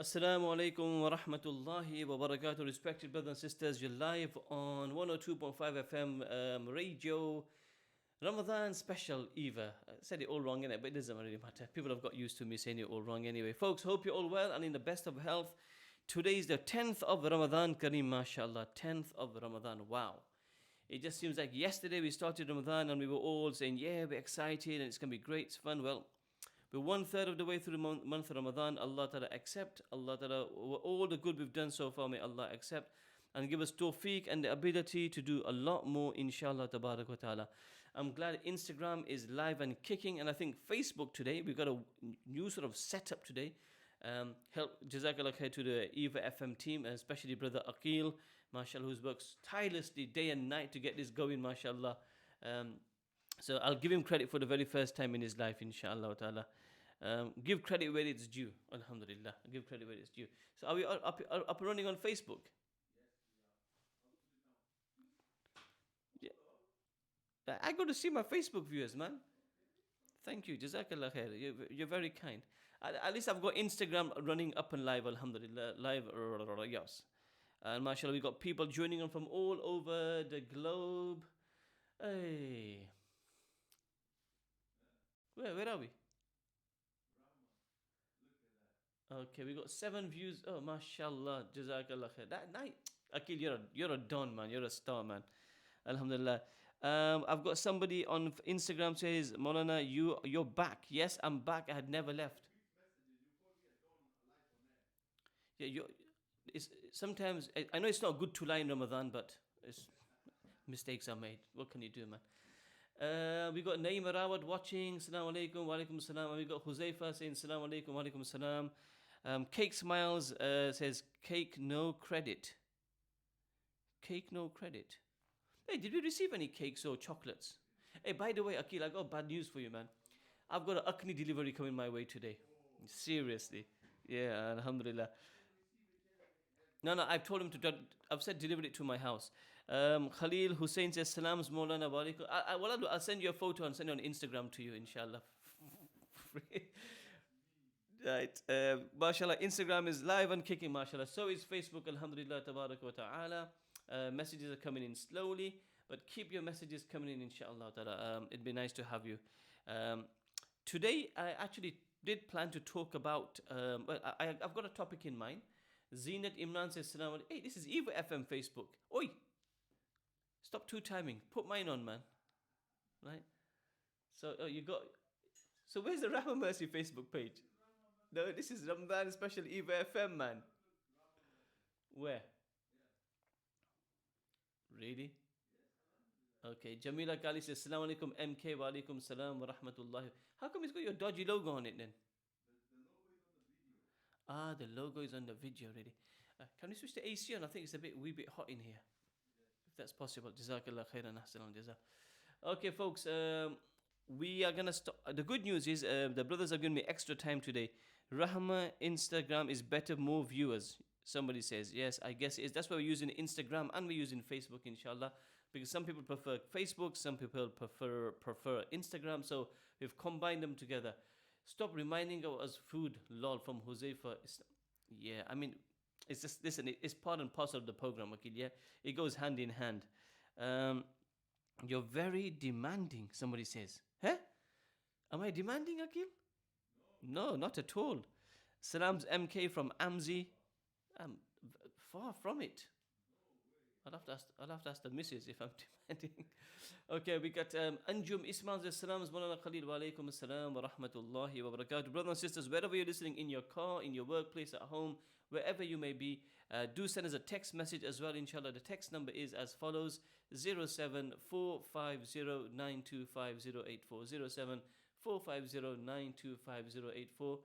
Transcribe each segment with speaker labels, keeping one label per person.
Speaker 1: Assalamu alaikum wa rahmatullahi wa barakatuh. Respected brothers and sisters, you're live on 102.5 FM radio. Ramadan special Eva. I said it all wrong, innit? But it doesn't really matter. People have got used to me saying it all wrong anyway. Folks, hope you're all well and in the best of health. Today is the 10th of Ramadan Kareem, mashallah. 10th of Ramadan. Wow. It just seems like yesterday we started Ramadan and we were all saying, yeah, we're excited and it's going to be great, it's fun. Well, we're 1/3 of the way through the month of Ramadan. Allah Ta'ala accept. Allah Ta'ala, all the good we've done so far, may Allah accept. And give us tawfiq and the ability to do a lot more, inshallah, tabarak wa ta'ala. I'm glad Instagram is live and kicking. And I think Facebook today, we've got a new sort of setup today. Help, Jazakallah khair to the Eva FM team, especially brother Aqil, mashallah, who's works tirelessly day and night to get this going, mashallah. So I'll give him credit for the very first time in his life, inshallah ta'ala. Give credit where it's due, alhamdulillah. Give credit where it's due. So are we up and running on Facebook? Yeah. I got to see my Facebook viewers, man. Thank you, Jazakallah khair. You're very kind. At least I've got Instagram running up and live, alhamdulillah. Live, yes. And mashallah, we got people joining on from all over the globe. Hey. Where are we? Okay, we got 7 views. Oh, mashallah, jazakallah khair. That night, Akil, you're a don, man. You're a star, man. Alhamdulillah. I've got somebody on Instagram says, Maulana, you're back. Yes, I'm back. I had never left. Yeah, it's sometimes I know it's not good to lie in Ramadan, but mistakes are made. What can you do, man? We got Naima Rawat watching. Assalamu alaikum, wa alaikum salam. We got Huzaifa saying Assalamu alaikum, wa alaikum salam. Cake Smiles says cake no credit. Cake no credit. Hey, did we receive any cakes or chocolates? Hey, by the way, Akil, I got bad news for you, man. I've got an Akni delivery coming my way today. Seriously. Yeah, alhamdulillah. No, I've told him to. I've said deliver it to my house. Khalil Hussein says salams Maulana wa alaikum. I'll send you a photo and send it on Instagram to you, inshallah. Right. Mashallah, Instagram is live and kicking, mashallah. So is Facebook, alhamdulillah, tabarak wa ta'ala. Messages are coming in slowly, but keep your messages coming in, inshallah ta'ala. It'd be nice to have you. Today, I actually did plan to talk about, I've got a topic in mind. Zinat Imran says, Salam alaikum. Hey, this is Eva FM Facebook. Oi! Stop two-timing. Put mine on, man. Right? So, you got... So, where's the Rahma Mercy Facebook page? No, this is Ramadan special Eva FM, man. Where? Really? Okay. Jamila Kali says, Salam alaikum MK wa alaikum salam wa rahmatullahi. How come it's got your dodgy logo on it then? The logo is on the video already. Can we switch to AC on? I think it's a wee bit hot in here. If that's possible. Jazakallah khairan ahsan jazak. Okay, folks. We are going to stop. The good news is the brothers are giving me extra time today. Rahma Instagram is better, more viewers. Somebody says, yes, I guess it is. That's why we're using Instagram and we're using Facebook, inshallah. Because some people prefer Facebook, some people prefer Instagram. So we've combined them together. Stop reminding us food, lol, from Huzaifa. Yeah, I mean, it's just, listen, it's part and parcel of the program, Akil, yeah? It goes hand in hand. You're very demanding, somebody says. Huh? Am I demanding, Akil? No, not at all. Salams MK from Amzi. Far from it. I'll have to ask the missus if I'm demanding. Okay, we got Anjum Ismail says Salams Maulana Khalil wa alaikum assalam wa rahmatullahi wa barakatuh. Brothers and sisters, wherever you're listening, in your car, in your workplace, at home, wherever you may be, do send us a text message as well, inshallah. The text number is as follows: 07450925084. 07450925084.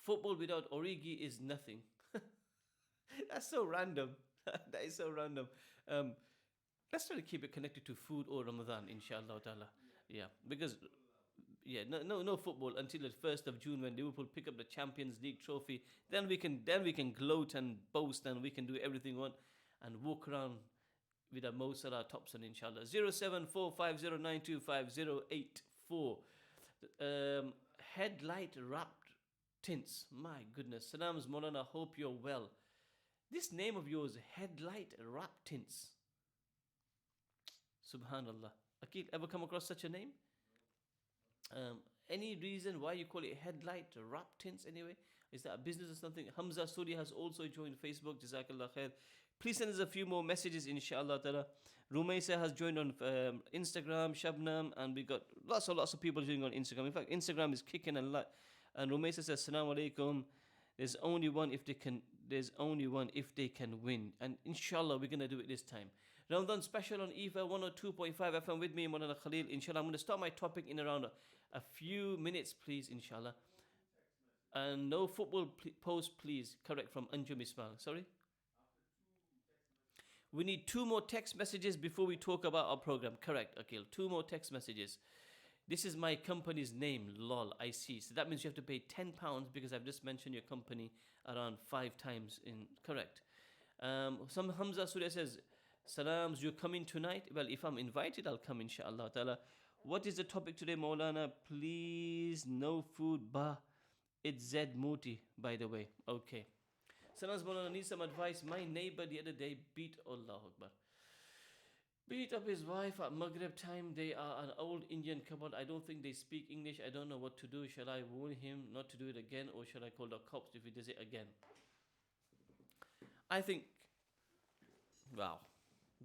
Speaker 1: Football without Origi is nothing. That's so random. That is so random. Let's try to keep it connected to food or Ramadan, inshallah ta'ala. Yeah, because no football until the 1st of June when Liverpool pick up the Champions League trophy. Then we can gloat and boast and we can do everything we want and walk around with a Mo Salah tops on, inshallah. 07450925084. Headlight wrapped tints. My goodness. Salams Maulana, hope you're well. This name of yours, headlight wrap tints. Subhanallah. Akil, ever come across such a name? Any reason why you call it headlight wrap tints anyway? Is that a business or something? Hamza Suri has also joined Facebook. Jazakallah khair. Please send us a few more messages, inshallah ta'ala. Rumaisa has joined on Instagram, Shabnam, and we got lots of people joining on Instagram. In fact, Instagram is kicking a lot. And Rumaisa says, Assalamu alaikum. There's only one if they can win. And inshallah, we're gonna do it this time. Ramadan special on EVA 102.5 FM with me, Maulana Khalil. Inshallah, I'm gonna start my topic in around a few minutes, please, inshallah. And no football post, please. Correct, from Anjum Ismail. Sorry? We need 2 more text messages before we talk about our program. Correct, Akil. 2 more text messages. This is my company's name, lol, I see. So that means you have to pay £10 because I've just mentioned your company around 5 times. Correct. Some Hamza Surya says, Salams, you're coming tonight? Well, if I'm invited, I'll come, inshallah ta'ala. What is the topic today, Maulana? Please, no food, bah. It's Zed Muti, by the way. Okay. Salams, Maulana, need some advice. My neighbor the other day beat up his wife at Maghrib time. They are an old Indian couple. I don't think they speak English. I don't know what to do. Shall I warn him not to do it again, or shall I call the cops if he does it again? I think, wow,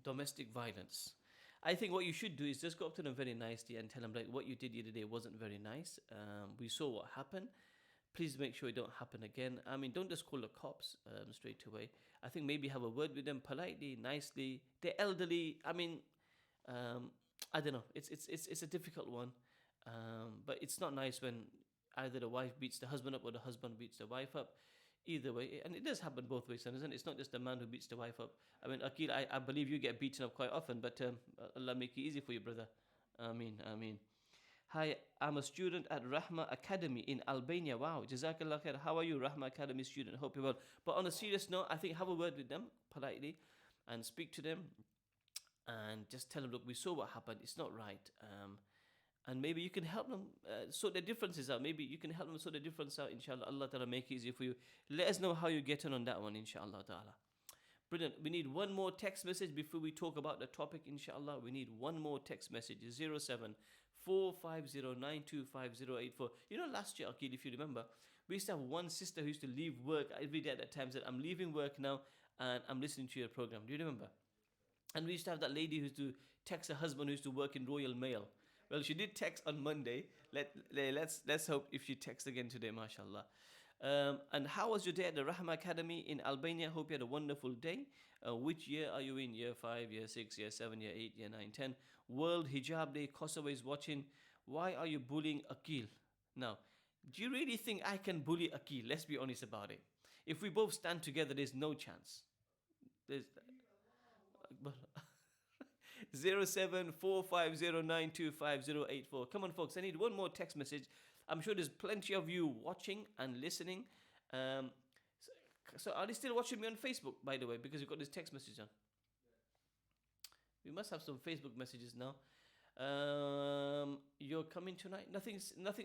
Speaker 1: domestic violence. I think what you should do is just go up to them very nicely and tell them, like, what you did the other day wasn't very nice. We saw what happened. Please make sure it don't happen again. I mean, don't just call the cops straight away. I think maybe have a word with them politely, nicely. They're elderly. I mean, I don't know. It's a difficult one. But it's not nice when either the wife beats the husband up or the husband beats the wife up. Either way, and it does happen both ways, isn't it? It's not just the man who beats the wife up. I mean, Akil, I believe you get beaten up quite often, but Allah make it easy for you, brother. Ameen. Hi, I'm a student at Rahma Academy in Albania. Wow, Jazakallah khair. How are you, Rahma Academy student? Hope you're well. But on a serious note, I think have a word with them politely and speak to them and just tell them, look, we saw what happened. It's not right. And maybe you can help them sort the differences out. Maybe you can help them sort the difference out, inshallah. Allah ta'ala make it easy for you. Let us know how you get on that one, inshallah ta'ala. Brilliant. We need one more text message before we talk about the topic, inshallah. We need one more text message. 07-450-925084. You know, last year, Akil, if you remember, we used to have one sister who used to leave work every day at that time, said, I'm leaving work now and I'm listening to your program. Do you remember? And we used to have that lady who used to text her husband who used to work in Royal Mail. Well, she did text on Monday. Let's hope if she texts again today, mashallah. And how was your day at the Rahma Academy in Albania? Hope you had a wonderful day. Which year are you in? Year 5, year 6, year 7, year 8, year 9, 10. World Hijab Day. Kosovo is watching. Why are you bullying Akil? Now, do you really think I can bully Akil? Let's be honest about it. If we both stand together, there's no chance. There's 07-450-925084. Come on, folks. I need one more text message. I'm sure there's plenty of you watching and listening. So are they still watching me on Facebook, by the way, because you've got this text message on? We must have some Facebook messages now. You're coming tonight? Nothing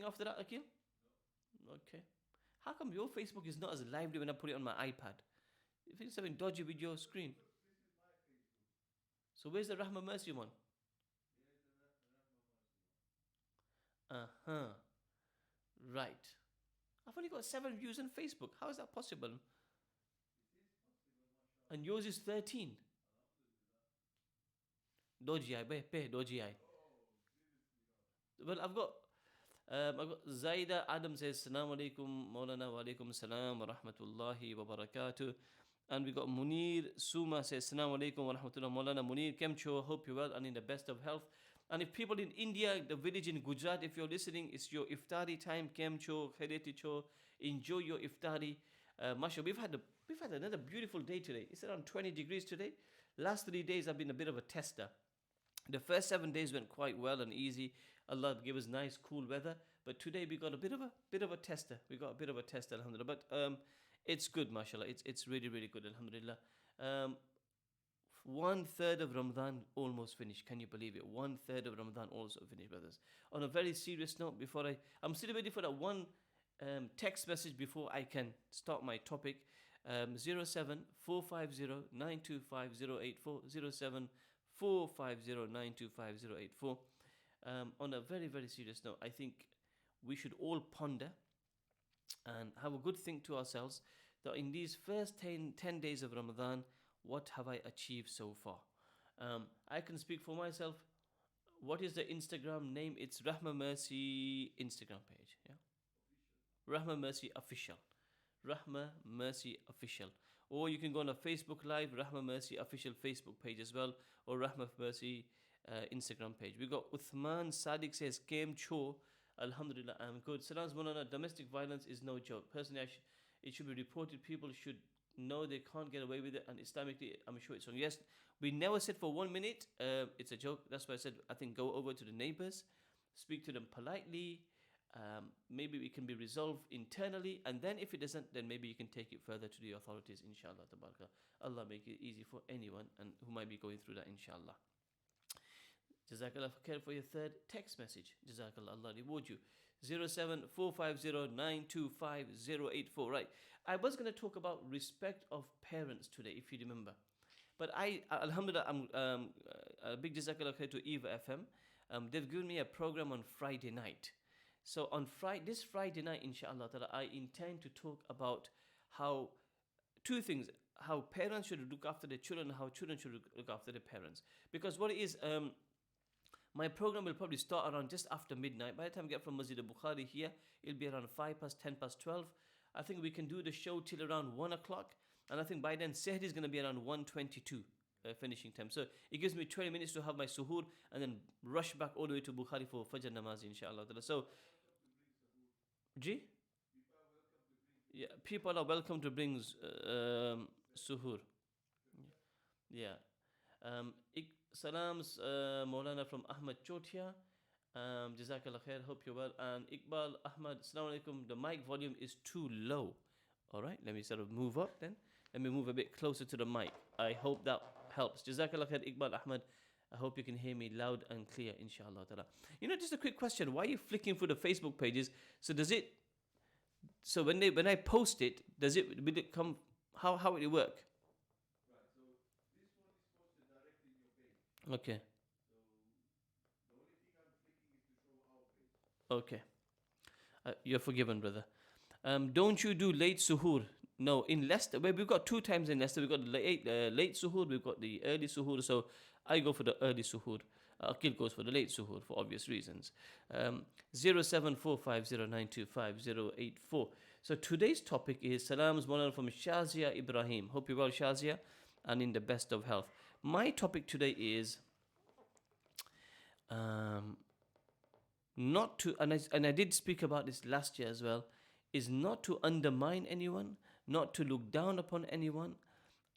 Speaker 1: after that, Akil? Okay. How come your Facebook is not as lively when I put it on my iPad? If it's something dodgy with your screen. So where's the Rahma Mercy one? Right. I've only got 7 views on Facebook. How is that possible? And yours is 13. Dodgy eye, dodgy eye. Well, I've got Zaida Adam says, Assalamu alaikum, Maulana wa alaikum salam wa rahmatullahi wa barakatuh. And we got Munir Suma says, Assalamu alaikum wa rahmatullahi Maulana Munir, Kemcho, hope you're well and in the best of health. And if people in India, the village in Gujarat, if you're listening, it's your iftari time, Kemcho, Khaireticho, enjoy your iftari. Masha, we've had another beautiful day today. It's around 20 degrees today. Last 3 days have been a bit of a tester. The first 7 days went quite well and easy. Allah gave us nice, cool weather. But today we got a bit of a tester. We got a bit of a tester, alhamdulillah. But it's good, mashallah. It's really, really good, alhamdulillah. 1/3 of Ramadan almost finished. Can you believe it? 1/3 of Ramadan also finished, brothers. On a very serious note, I'm still waiting for that one text message before I can start my topic. 07 On a very, very serious note, I think we should all ponder and have a good think to ourselves that in these first 10 days of Ramadan, what have I achieved so far? I can speak for myself. What is the Instagram name? It's Rahma Mercy Instagram page. Yeah, Rahma Mercy Official. Rahma Mercy Official. Or you can go on a Facebook Live, Rahma Mercy Official Facebook page as well, or Rahma Mercy Instagram page. We got Uthman Sadiq says, Came Cho. Alhamdulillah, I'm good. Salams Maulana, domestic violence is no joke. Personally, it should be reported. People should know they can't get away with it, and Islamically, I'm sure it's wrong. Yes, we never said for 1 minute it's a joke. That's why I said, I think go over to the neighbors, speak to them politely. Maybe it can be resolved internally, and then if it doesn't, then maybe you can take it further to the authorities, inshallah. Tabaraka. Allah make it easy for anyone and who might be going through that, inshallah. Jazakallah khair for your third text message. Jazakallah, Allah reward you. 07450925084. Right. I was going to talk about respect of parents today, if you remember. But Alhamdulillah, I'm a big jazakallah khair to Eva FM. They've given me a program on Friday night. So on this Friday night, inshallah, I intend to talk about how two things: how parents should look after their children, and how children should look after their parents. Because what it is, my program will probably start around just after midnight. By the time I get from Masjid al-Bukhari here, it'll be around 10 past 12. I think we can do the show till around 1 o'clock. And I think by then, Sehd is going to be around 1:22 finishing time. So it gives me 20 minutes to have my suhoor and then rush back all the way to Bukhari for Fajr Namaz, inshallah. So, G? Yeah, people are welcome to bring suhoor. Yeah. Salams, Maulana from Ahmed Chotia. Jazakallah khair, hope you're well. And Iqbal Ahmad, Assalamu alaikum. The mic volume is too low. All right, let me sort of move up then. Let me move a bit closer to the mic. I hope that helps. Jazakallah khair, Iqbal Ahmad. I hope you can hear me loud and clear, inshallah ta'ala. Just a quick question. Why are you flicking through the Facebook pages? So when I post it, will it come, how will it work?
Speaker 2: Right, so this one is posted directly in your page.
Speaker 1: Okay.
Speaker 2: So the only thing I'm clicking is to show our page.
Speaker 1: Okay. You're forgiven, brother. Don't you do late suhoor? No, in Leicester, where we've got 2 times in Leicester. We've got the late suhoor, we've got the early suhoor. So I go for the early suhoor. Akil goes for the late suhoor for obvious reasons. 07450925084. So today's topic is Salams Maulana from Shazia Ibrahim. Hope you're well, Shazia, and in the best of health. My topic today is not to, and I did speak about this last year as well, is not to undermine anyone, not to look down upon anyone,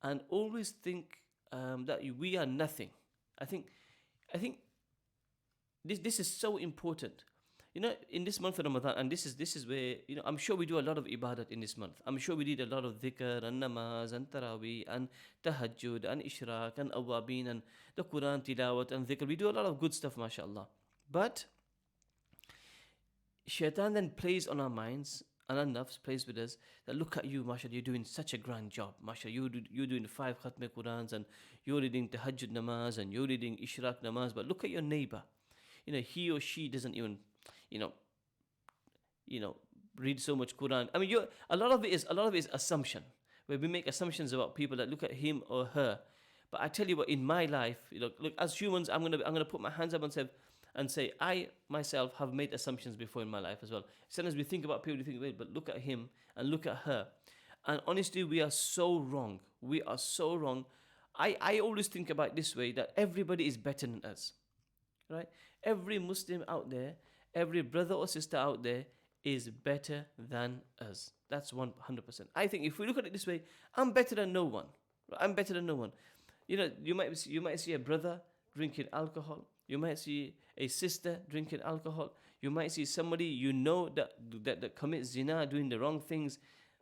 Speaker 1: and always think that we are nothing. I think this is so important. In this month of Ramadan, and this is where, I'm sure we do a lot of ibadat in this month. I'm sure we did a lot of dhikr and namaz and taraweeh and tahajjud and ishraq and awabin and the Quran tilawat and dhikr. We do a lot of good stuff, mashallah. But shaitan then plays on our minds, and our nafs plays with us, that look at you, mashallah, you're doing such a grand job, mashallah, you're doing 5 khatm Qurans, and you're reading tahajjud namaz, and you're reading ishraq namaz, but look at your neighbor. He or she doesn't even, read so much Quran. I mean, a lot of it is assumption, where we make assumptions about people that look at him or her. But I tell you what, in my life, look, as humans, I'm gonna put my hands up and say, I myself have made assumptions before in my life as well. Sometimes we think about people, we think, wait, but look at him and look at her. And honestly, we are so wrong. We are so wrong. I always think about it this way, that everybody is better than us. Right? Every Muslim out there, every brother or sister out there is better than us. That's 100%. I think if we look at it this way, I'm better than no one. I'm better than no one. You might see a brother drinking alcohol. You might see a sister drinking alcohol. You might see somebody that commits zina, doing the wrong things.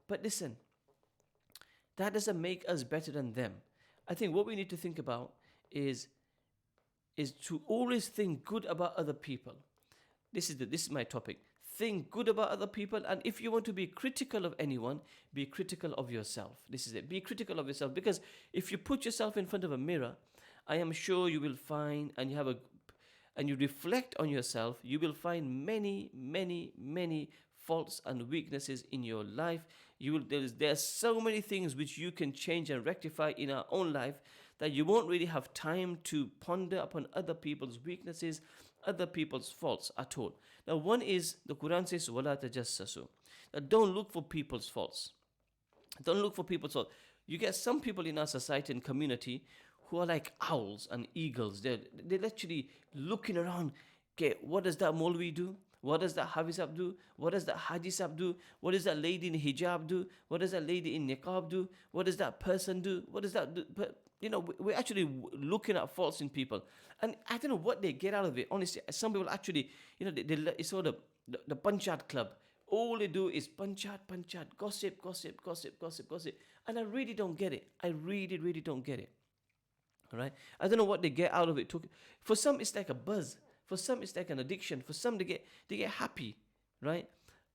Speaker 1: But listen, that doesn't make us better than them. I think what we need to think about is to always think good about other people. This is my topic. think good about other people, and if you want to be critical of anyone, be critical of yourself. This is it. Be critical of yourself, because if you put yourself in front of a mirror, I am sure you will find, and you reflect on yourself, you will find many, many, many faults and weaknesses in your life. There's so many things which you can change and rectify in our own life, that you won't really have time to ponder upon other people's weaknesses, other people's faults at all. Now, one is the Quran says, "Wala tajassasu." Don't look for people's faults. Don't look for people's faults. You get some people in our society and community who are like owls and eagles. They're literally looking around. Okay, what does that Molvi do? What does that Hafiz Sahib do? What does that Haji Sahib do? What does that lady in hijab do? What does that lady in niqab do? What does that person do? What does that do? But we're actually looking at faults in people, and I don't know what they get out of it. Honestly, some people actually, it's sort of the Panchat club. All they do is panchat, gossip, gossip, gossip, gossip, gossip, and I really don't get it. I really, really don't get it. All right, I don't know what they get out of it. For some, it's like a buzz. For some, it's like an addiction. For some, they get happy, right?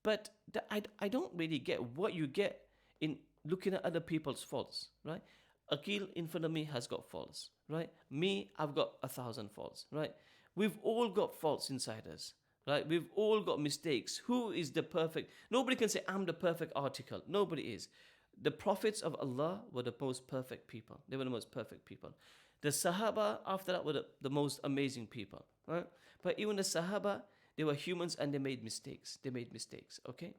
Speaker 1: But I don't really get what you get in looking at other people's faults, right? Akil in front of me has got faults, right? Me, I've got 1,000 faults, right? We've all got faults inside us, right? We've all got mistakes. Who is the perfect? Nobody can say, I'm the perfect article. Nobody is. The prophets of Allah were the most perfect people. They were the most perfect people. The Sahaba after that were the most amazing people, right? But even the Sahaba, they were humans and they made mistakes. Okay?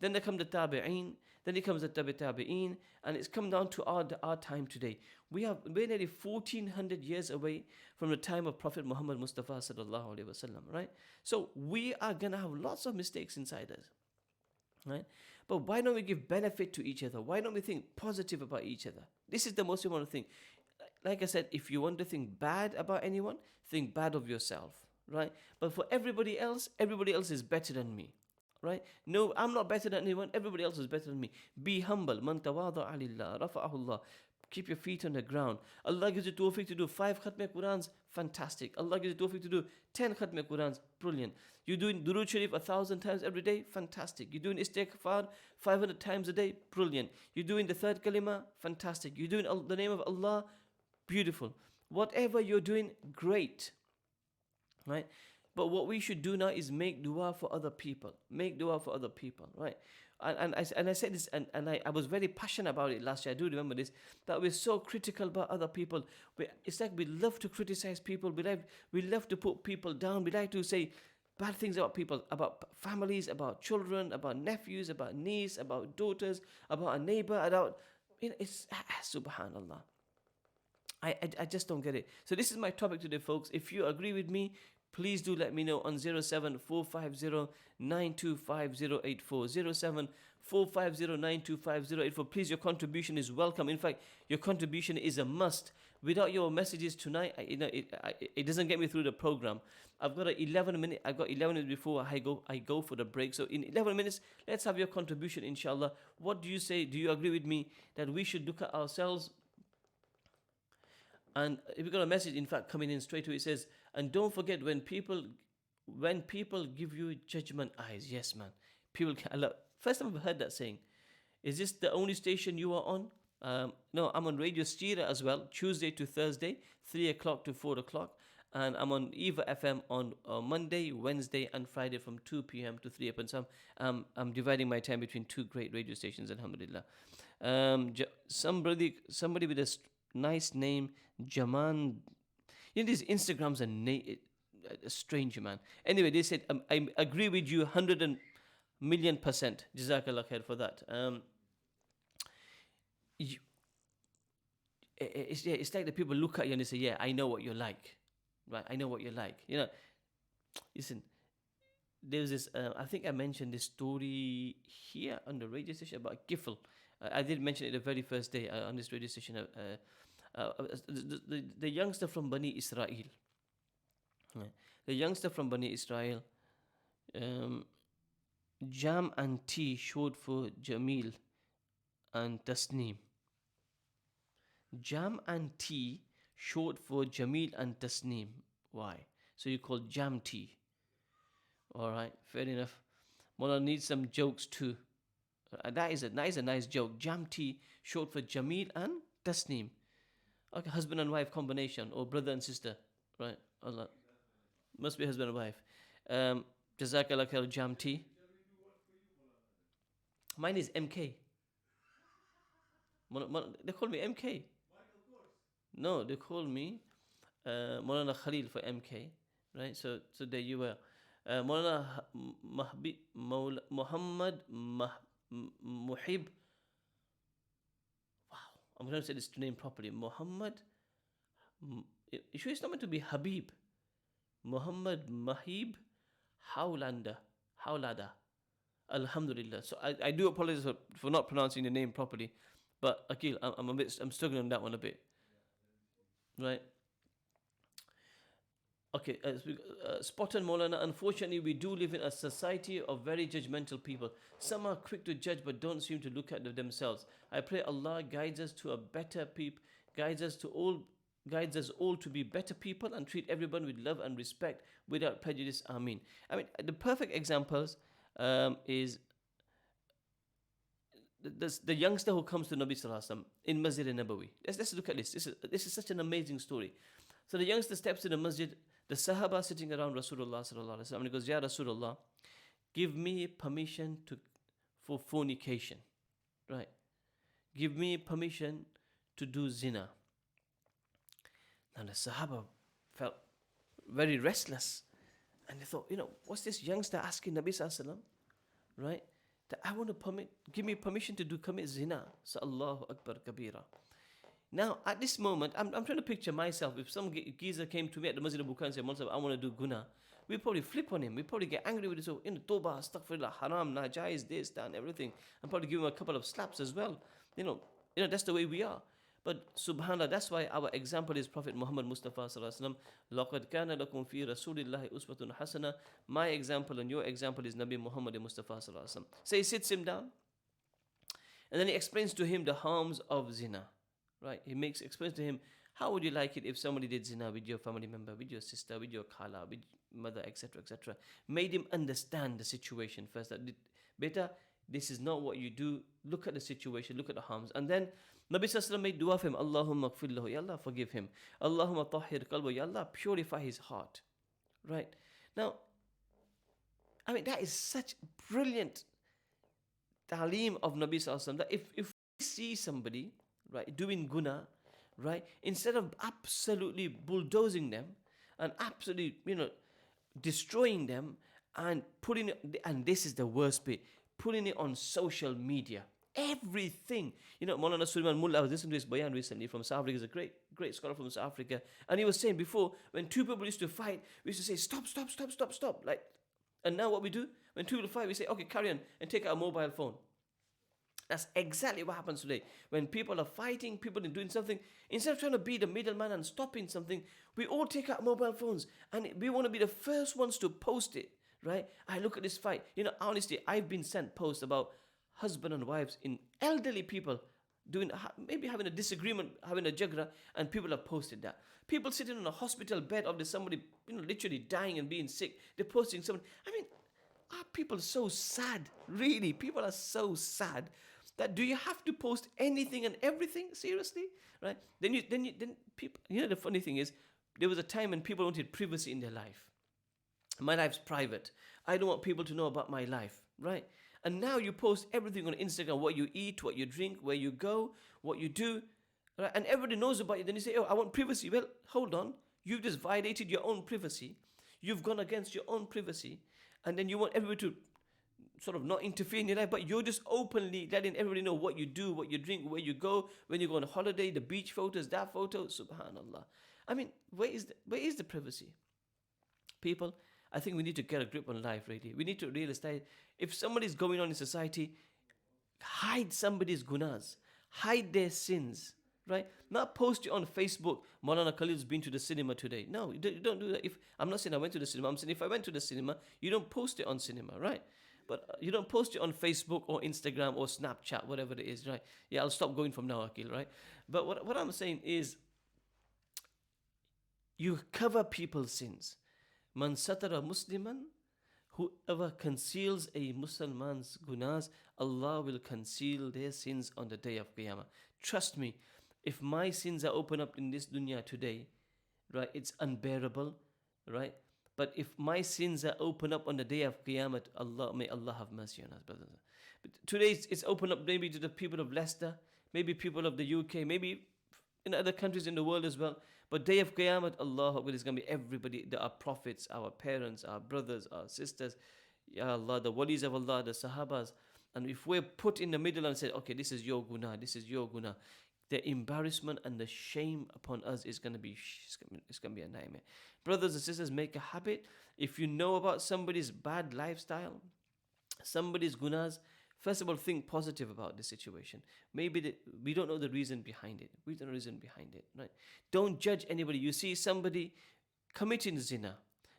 Speaker 1: Then there come the Tabi'een, then it comes the Tabi'een, and it's come down to our time today. We're nearly 1400 years away from the time of Prophet Muhammad Mustafa sallallahu alaihi wasallam, right? So we are gonna have lots of mistakes inside us, right? But why don't we give benefit to each other? Why don't we think positive about each other? This is the most important thing. Like I said, if you want to think bad about anyone, think bad of yourself, right? But for everybody else is better than me, right? No, I'm not better than anyone. Everybody else is better than me. Be humble. Man tawada'a lillah, rafa'ahu Allah. Keep your feet on the ground. Allah gives you tawfiq to do 5 khatmi Qurans, fantastic. Allah gives you tawfiq to do 10 khatmi Qurans, brilliant. You're doing Durood Sharif 1,000 times every day, fantastic. You're doing Istighfar 500 times a day, brilliant. You're doing the 3rd kalima, fantastic. You're doing the name of Allah, beautiful. Whatever you're doing, great, right? But what we should do now is make dua for other people. Make dua for other people, right? And I said this, and I was very passionate about it last year. I do remember this, that we're so critical about other people. It's like we love to criticize people. We love to put people down. We like to say bad things about people, about families, about children, about nephews, about nieces, about daughters, about a neighbor, it's subhanallah. I just don't get it. So this is my topic today, folks. If you agree with me, please do let me know on 07450925084. 07450925084. Please, your contribution is welcome. In fact, your contribution is a must. Without your messages tonight, it doesn't get me through the program. I've got 11 minutes. I've got 11 minutes before I go for the break. So in 11 minutes, let's have your contribution, inshallah. What do you say? Do you agree with me that we should look at ourselves? And we got a message, in fact, coming in straight away. It says, and don't forget when people give you judgment eyes. Yes, man. First time I've heard that saying. Is this the only station you are on? No, I'm on Radio Stira as well, Tuesday to Thursday, 3 o'clock to 4 o'clock. And I'm on Eva FM on Monday, Wednesday, and Friday from 2 p.m. to 3 p.m. So I'm dividing my time between 2 great radio stations, alhamdulillah. Somebody with a nice name, Jaman. These Instagrams are a stranger, man. Anyway, they said, I agree with you 100 million %. Jazakallah khair for that. It's like the people look at you and they say, yeah, I know what you're like. Right, I know what you're like. Listen, there's this, I think I mentioned this story here on the radio station about Gifl. I did mention it the very first day on this radio station. The youngster from Bani Israel. The youngster from Bani Israel. Jam and tea short for Jamil and Tasneem. Jam and tea short for Jamil and Tasneem. Why? So you call jam tea. Alright, fair enough. Maulana needs some jokes too. That is a nice joke. Jamti, short for Jamil and Tasneem. Okay, husband and wife combination, or brother and sister, right? Allah. Must be husband and wife. Jazakallah khair, Jamti. Mine is MK. They call me MK. No, they call me Maulana Khalil for MK, right? So there you were. Maulana Muhammad Muhib. Wow, I'm going to say this name properly. Muhammad. You sure it's not meant to be Habib? Muhammad Mahib Howlada. Alhamdulillah. So I do apologize for not pronouncing the name properly, but Akil, I'm struggling on that one a bit, right? Okay, spot on, Maulana. Unfortunately, we do live in a society of very judgmental people. Some are quick to judge but don't seem to look at themselves. I pray Allah guides us to a better people, guides us all to be better people and treat everyone with love and respect without prejudice. Ameen. I mean, the perfect examples is the youngster who comes to Nabi Sallallahu Alaihi Wasallam in Masjid Nabawi. Let's look at this. This is such an amazing story. So the youngster steps to the masjid, the Sahaba sitting around Rasulullah Sallallahu Alaihi Wasallam, and he goes, Ya Rasulullah, give me permission for fornication, right? Give me permission to do zina. Now the Sahaba felt very restless, and they thought, what's this youngster asking Nabi Sallallahu Alaihi Wasallam, right? That I want to give me permission to commit zina. So Allahu Akbar Kabira. Now, at this moment, I'm trying to picture myself. If some geezer came to me at the Masjid al-Bukhari and said, I want to do guna, we'd probably flip on him. We'd probably get angry with him. So, Toba, astaghfirullah, haram, najais, this, that, and everything. And probably give him a couple of slaps as well. That's the way we are. But subhanallah, that's why our example is Prophet Muhammad Mustafa sallallahu alaihi wasallam. لَقَدْ كَانَ لَكُمْ فِي رَسُولِ اللَّهِ أُسْوَةٌ حَسَنَةٌ. My example and your example is Nabi Muhammad Mustafa sallallahu alaihi wasallam. So he sits him down, and then he explains to him the harms of zina. Right? He explains to him, how would you like it if somebody did zina with your family member, with your sister, with your khala, with mother, etc., etc. Made him understand the situation first. That, beta, this is not what you do. Look at the situation, look at the harms. And then Nabi Sallallahu Alaihi Wasallam made dua for him. Allahumma gfir lahu, Ya Allah, forgive him. Allahumma tahhir qalbu, Ya Allah, purify his heart. Right? Now, I mean, that is such brilliant ta'aleem of Nabi Sallallahu Alaihi Wasallam, that if we see somebody, right, doing guna, right, instead of absolutely bulldozing them and absolutely, destroying them and putting it, and this is the worst bit, putting it on social media. Everything. Maulana Sulaiman Mullah, I was listening to his bayan recently from South Africa. He's a great scholar from South Africa. And he was saying before, when two people used to fight, we used to say, stop. Like, and now what we do, when two people fight, we say, okay, carry on, and take out a mobile phone. That's exactly what happens today. When people are fighting, people are doing something, instead of trying to be the middleman and stopping something, we all take out mobile phones and we want to be the first ones to post it, right? I look at this fight. Honestly, I've been sent posts about husband and wives in elderly people maybe having a disagreement, having a jagra, and people have posted that. People sitting on a hospital bed of somebody, literally dying and being sick, they're posting something. I mean, are people so sad? Really, people are so sad. That do you have to post anything and everything? Seriously? Right? Then people, the funny thing is, there was a time when people wanted privacy in their life. My life's private. I don't want people to know about my life, right? And now you post everything on Instagram, what you eat, what you drink, where you go, what you do, right? And everybody knows about you. Then you say, I want privacy. Well, hold on. You've just violated your own privacy. You've gone against your own privacy. And then you want everybody to sort of not interfere in your life, but you're just openly letting everybody know what you do, what you drink, where you go, when you go on a holiday, the beach photos, that photo, subhanallah. I mean, where is the privacy? People, I think we need to get a grip on life, really. We need to realize that if somebody's going on in society, hide somebody's gunas, hide their sins, right? Not post it on Facebook, Maulana Khalil's been to the cinema today. No, you don't do that. I'm not saying I went to the cinema, I'm saying if I went to the cinema, you don't post it on cinema, right? But you don't post it on Facebook or Instagram or Snapchat, whatever it is, right? Yeah, I'll stop going from now, Akil, right? But what I'm saying is, you cover people's sins. Man satara musliman, whoever conceals a Musliman's gunas, Allah will conceal their sins on the day of Qiyamah. Trust me, if my sins are open up in this dunya today, right, it's unbearable, right? But if my sins are open up on the day of Qiyamah, Allah, may Allah have mercy on us, brothers. But today it's open up maybe to the people of Leicester, maybe people of the UK, maybe in other countries in the world as well. But day of Qiyamah, Allah Akbar, is going to be everybody, our prophets, our parents, our brothers, our sisters, Ya Allah, the walis of Allah, the sahabas. And if we're put in the middle and said, okay, this is your guna, this is your guna, the embarrassment and the shame upon us is going to be, it's going to be a nightmare. Brothers and sisters, make a habit. If you know about somebody's bad lifestyle, somebody's gunas, first of all, think positive about the situation. Maybe we don't know the reason behind it. We don't know the reason behind it, right? Don't judge anybody. You see somebody committing zina,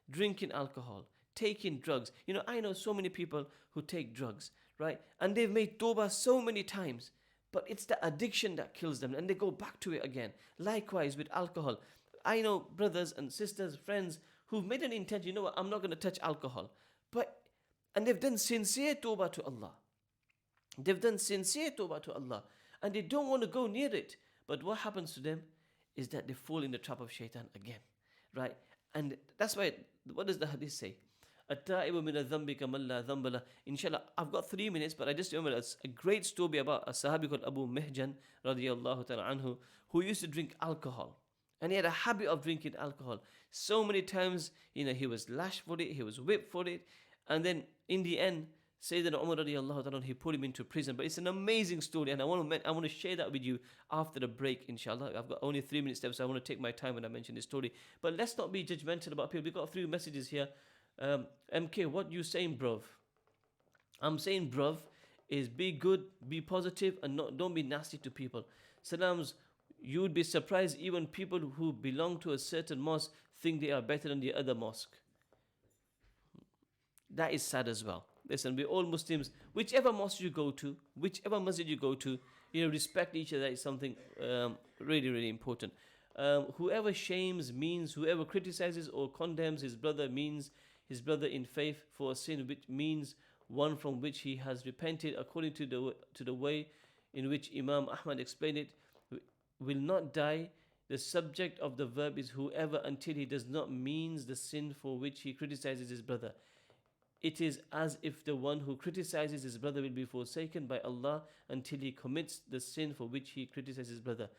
Speaker 1: drinking alcohol, taking drugs. You know, I know so many people who take drugs, right? And they've made tawbah so many times, but it's the addiction that kills them, and they go back to it again. Likewise with alcohol. I know brothers and sisters, friends who've made an intention, you know what, I'm not going to touch alcohol. And they've done sincere tawbah to Allah. They've done sincere tawbah to Allah, and they don't want to go near it. But what happens to them is that they fall in the trap of shaitan again, right? And that's why, what does the hadith say? At-ta'ibu min al-dhanbi kaman la dhanba lah. Inshallah, I've got 3 minutes, but I just remember a great story about a sahabi called Abu Mihjan radiyallahu ta'ala anhu, who used to drink alcohol. And he had a habit of drinking alcohol. So many times, you know, he was lashed for it, he was whipped for it. And then in the end, Sayyidina Umar radiallahu ta'ala, he put him into prison. But it's an amazing story, and I want to share that with you after the break, inshallah. I've got only 3 minutes left, so I want to take my time when I mention this story. But let's not be judgmental about people. We've got a few messages here. MK, what you saying, bruv? I'm saying, bruv, is be good, be positive, and don't be nasty to people. Salams, you would be surprised even people who belong to a certain mosque think they are better than the other mosque. That is sad as well. Listen, we're all Muslims. Whichever mosque you go to, whichever masjid you go to, you know, respect each other is something really, really important. Whoever shames, means, whoever criticizes or condemns his brother means his brother in faith for a sin which means one from which he has repented, according to the way in which Imam Ahmad explained it, will not die. The subject of the verb is whoever until he does not means the sin for which he criticizes his brother. It is as if the one who criticizes his brother will be forsaken by Allah until he commits the sin for which he criticizes his brother.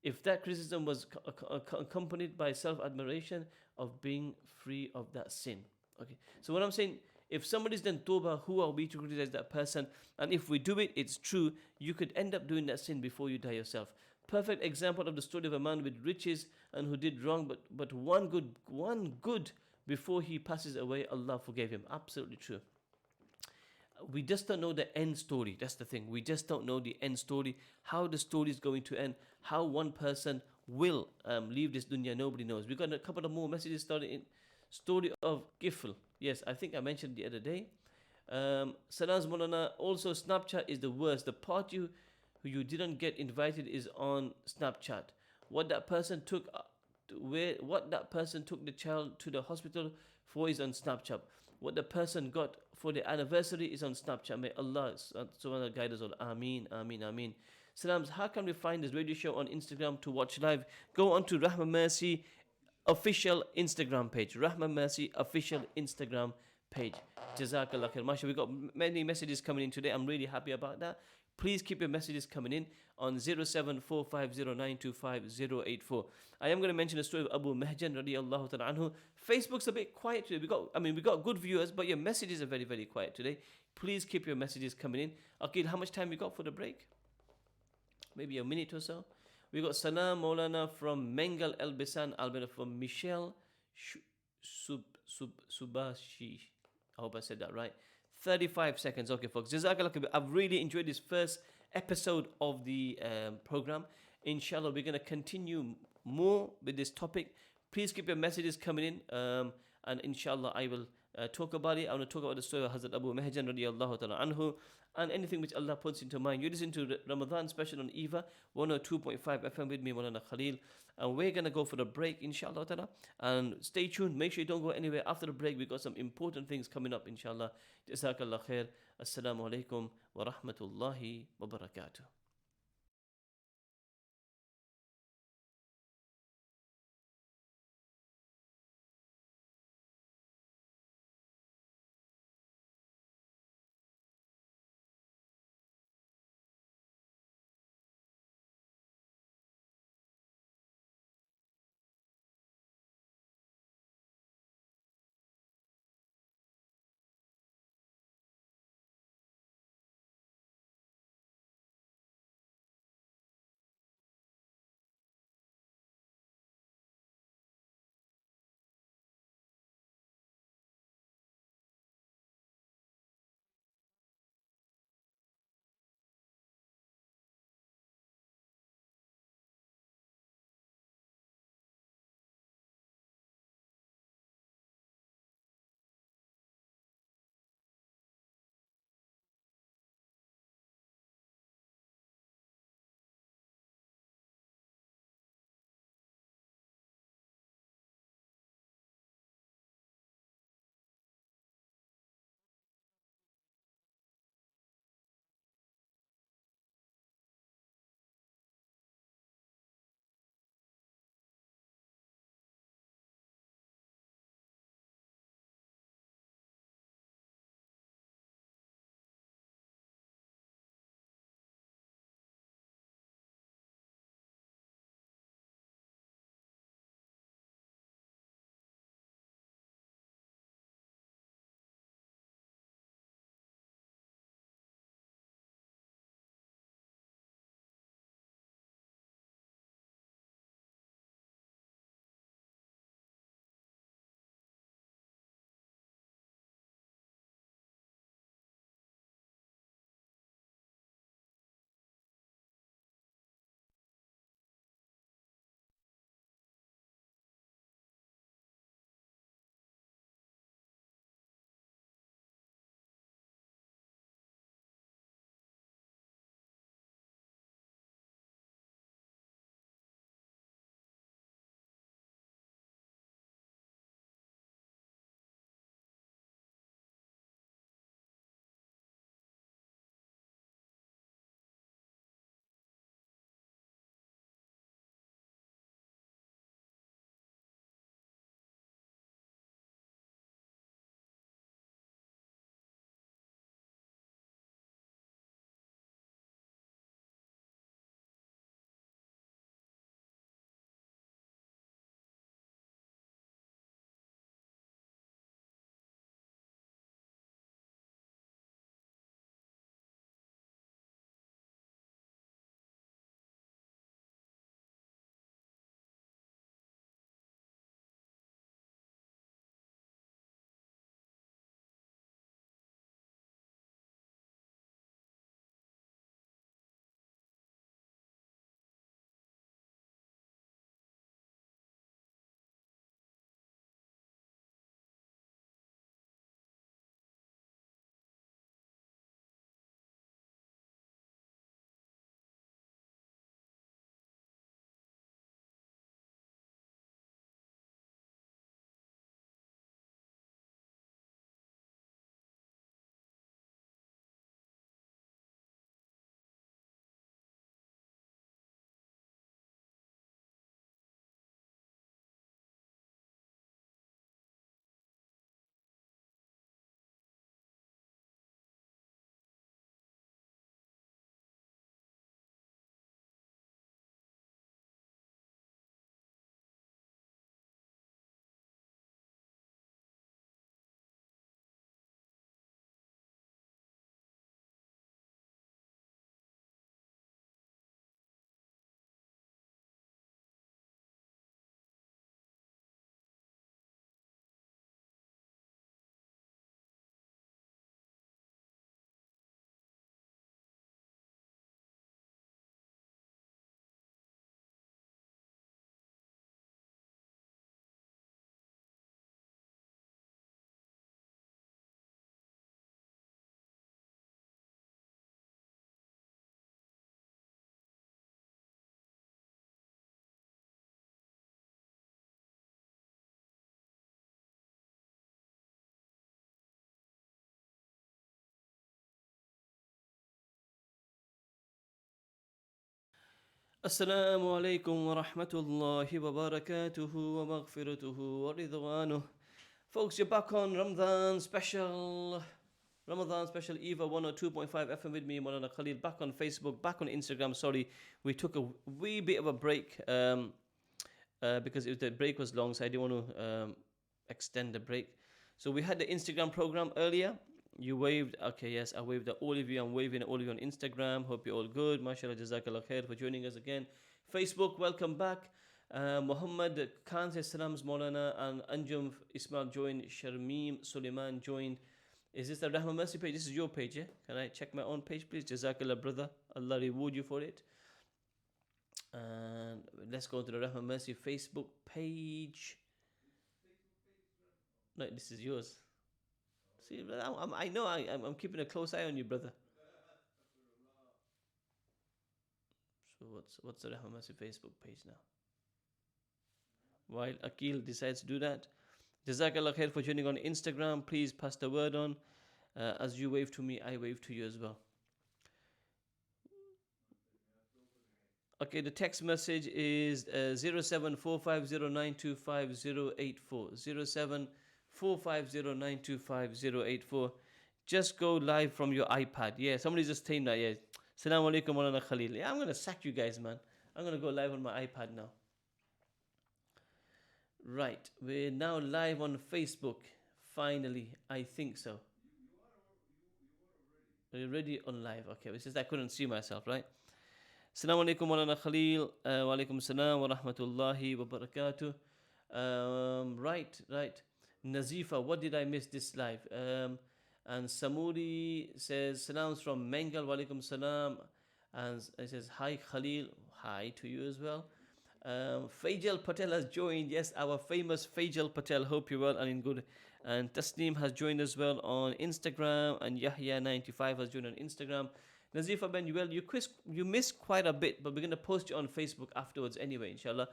Speaker 1: If that criticism was accompanied by self-admiration of being free of that sin. Okay, so what I'm saying, if somebody's done tawbah, who are we to criticize that person? And if we do it, it's true, you could end up doing that sin before you die yourself. Perfect example of the story of a man with riches and who did wrong, but one good before he passes away, Allah forgave him. Absolutely true. We just don't know the end story. That's the thing. We just don't know the end story, how the story is going to end, how one person will leave this dunya. Nobody knows. We've got a couple of more messages starting in story of Kifl. Yes, I think I mentioned the other day. Sanaz Maulana, also Snapchat is the worst. The party who you didn't get invited is on Snapchat. What that person took the child to the hospital for is on Snapchat. What the person got for the anniversary is on Snapchat. May Allah subhanahu guide us all. Ameen, ameen, ameen. Salams, how can we find this radio show on Instagram to watch live? Go on to Rahma Mercy official Instagram page. Rahma Mercy official Instagram page. Jazakallah khair. Masha, we got many messages coming in today. I'm really happy about that. Please keep your messages coming in on 0745092584. I am going to mention the story of Abu Mihjan radiyallahu ta'ala anhu. Facebook's a bit quiet today. We got good viewers, but your messages are very, very quiet today. Please keep your messages coming in. Akil, how much time we got for the break? Maybe a minute or so. We got Salam Maulana from Mengal Elbisan, Albania from Michelle Subashi. I hope I said that right. 35 seconds. Okay, folks. Jazakallah. I've really enjoyed this first episode of the program. Inshallah, we're going to continue more with this topic. Please keep your messages coming in. And inshallah, I will talk about it. I want to talk about the story of Hazrat Abu Mihjan radiyallahu ta'ala anhu. and anything which Allah puts into mind. You listen to the Ramadan special on Eva 102.5 FM with me, Maulana Khalil. And we're going to go for a break, inshallah ta'ala. And stay tuned. Make sure you don't go anywhere. After the break, we've got some important things coming up, inshallah. Jazakallah khair. Assalamu alaikum wa rahmatullahi wa barakatuh. Assalamu alaikum wa rahmatullahi wa barakatuhu wa maghfiratuhu wa ridwanuh. Folks, you're back on Ramadan special Eva 102.5 FM with me, Maulana Khalil, back on Facebook, back on Instagram. Sorry, we took a wee bit of a break because the break was long, so I didn't want to extend the break. So we had the Instagram program earlier. You waved. Okay, yes, I waved at all of you. I'm waving at all of you on Instagram. Hope you're all good. MashaAllah, Jazakallah khair for joining us again. Facebook, welcome back. Muhammad Khan says salams Maulana, and Anjum Ismail joined. Sharmeem Suleiman joined. Is this the Rahma Mercy page? This is your page, yeah? Can I check my own page, please? Jazakallah, brother. Allah reward you for it. And let's go to the Rahma Mercy Facebook page. No, this is yours. See, I know I'm keeping a close eye on you, brother. So what's the Rahma Mercy Facebook page now? While Akil decides to do that, Jazakallah khair for joining on Instagram. Please pass the word on. As you wave to me, I wave to you as well. Okay, the text message is 074509258084. 074509258084. Just go live from your iPad. Yeah, somebody's just saying that. Yeah. Assalamu alaikum Maulana Khalil. Yeah, I'm going to sack you guys, man. I'm going to go live on my iPad now. Right, we're now live on Facebook. Finally, I think so. Are you ready on live? Okay, it's just I couldn't see myself, right? Assalamu alaikum Maulana Khalil. Wa alaikum salam wa rahmatullahi wa barakatuh. Right. Nazifa, what did I miss this live? And Samuri says salams from Mengal. Wa alaikum salam. And it says hi Khalil. Hi to you as well. Fajal Patel has joined. Yes, our famous Fajal Patel. Hope you're well and in good. And Tasneem has joined as well on Instagram. And Yahya95 has joined on Instagram. Nazifa Ben, you missed quite a bit, but we're going to post you on Facebook afterwards anyway, inshallah.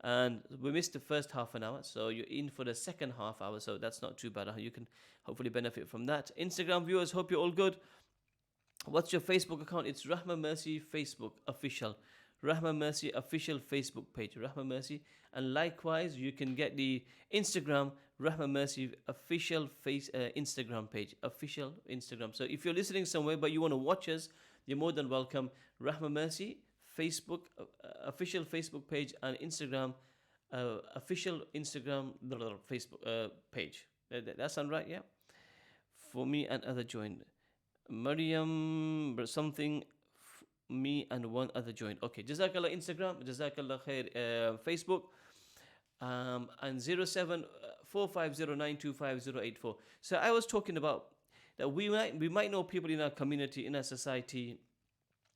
Speaker 1: And we missed the first half an hour, so you're in for the second half hour, so that's not too bad. You can hopefully benefit from that. Instagram viewers, hope you're all good. What's your Facebook account? It's Rahma Mercy Facebook official. Rahma Mercy official Facebook page. Rahma Mercy. And likewise, you can get the Instagram Rahma Mercy official Instagram page. Official Instagram. So if you're listening somewhere but you want to watch us, you're more than welcome. Rahma Mercy Facebook official Facebook page and Instagram official Instagram Facebook page. That sound right? Yeah. For me and other joined. Maryam something. Me and one other joined. Okay, Jazakallah Instagram, Jazakallah khair Facebook, and 074509258084. So I was talking about that we might know people in our community, in our society,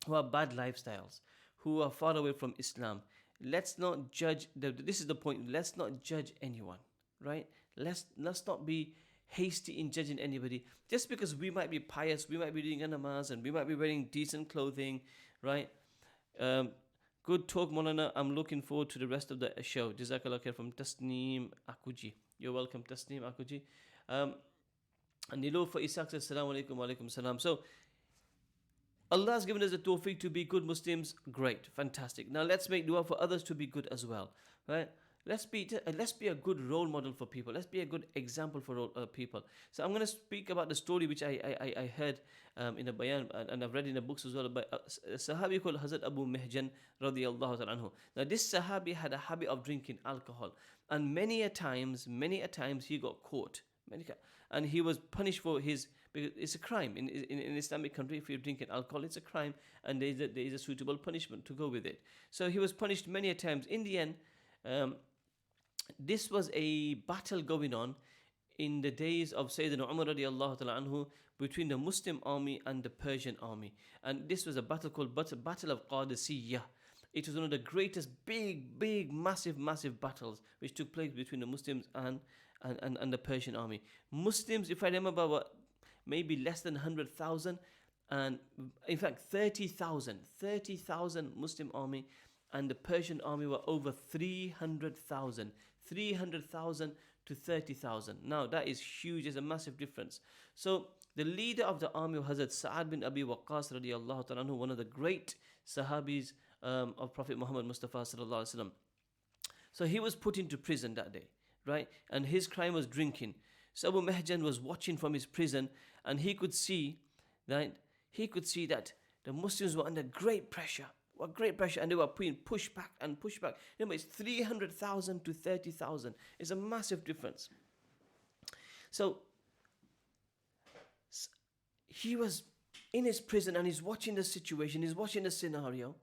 Speaker 1: who have bad lifestyles, who are far away from Islam. Let's not judge. This is the point. Let's not judge anyone, right? Let's not be hasty in judging anybody. Just because we might be pious, we might be doing namaz, and we might be wearing decent clothing, right? Good talk, Maulana. I'm looking forward to the rest of the show. Jazakallah khair from Tasneem Akuji. You're welcome, Tasneem Akuji. And Nilofa Isaac says, Assalamu alaikum wa alaikum salam. So, Allah has given us the tawfiq to be good Muslims. Great, fantastic. Now let's make dua for others to be good as well, right? Let's be a good role model for people. Let's be a good example for people. So I'm going to speak about the story which I heard in a bayan, and I've read in the books as well, by a Sahabi called Hazrat Abu Mihjan radiyallahu anhu. Now this Sahabi had a habit of drinking alcohol, and many a times he got caught. And he was punished for his, because it's a crime in Islamic country. If you're drinking alcohol, it's a crime, and there is a suitable punishment to go with it. So he was punished many a times. In the end, this was a battle going on in the days of Sayyidina Umar radiallahu ta'ala anhu between the Muslim army and the Persian army. And this was a battle called Battle of Qadisiyah. It was one of the greatest big massive battles which took place between the Muslims and the Persian army. Muslims, if I remember, were maybe less than 100,000, and in fact 30,000 Muslim army, and the Persian army were over 300,000 to 30,000. Now that is huge. There's a massive difference. So the leader of the army was Hazrat Sa'ad bin Abi Waqqas radiallahu ta'ala anhu, one of the great Sahabis of Prophet Muhammad Mustafa sallallahu alaihi wasallam. So he was put into prison that day, right? And his crime was drinking. So Abu Mahjan was watching from his prison, and he could see, right? He could see that the Muslims were under great pressure, and they were putting pushback and pushback. Remember, it's 300,000 to 30,000. It's a massive difference. So he was in his prison and he's watching the situation, he's watching the scenario,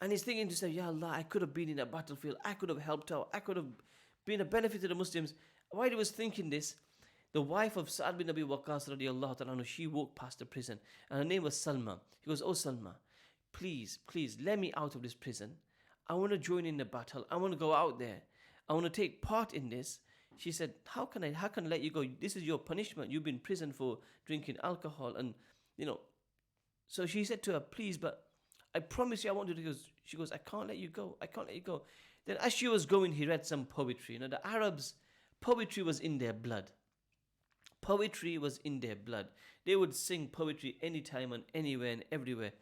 Speaker 1: and he's thinking to say, Ya Allah, I could have been in a battlefield, I could have helped out, I could have been a benefit to the Muslims. While he was thinking this, the wife of Sa'ad bin Abi Waqqas radiallahu ta'ala, she walked past the prison, and her name was Salma. He goes, oh Salma, please, let me out of this prison. I want to join in the battle. I want to go out there. I want to take part in this. She said, how can I let you go? This is your punishment. You've been in prison for drinking alcohol, and so she said to her, please, but I promise you I want you to go. She goes, I can't let you go. Then as she was going, he read some poetry. The Arabs, poetry was in their blood. They would sing poetry anytime and anywhere and everywhere.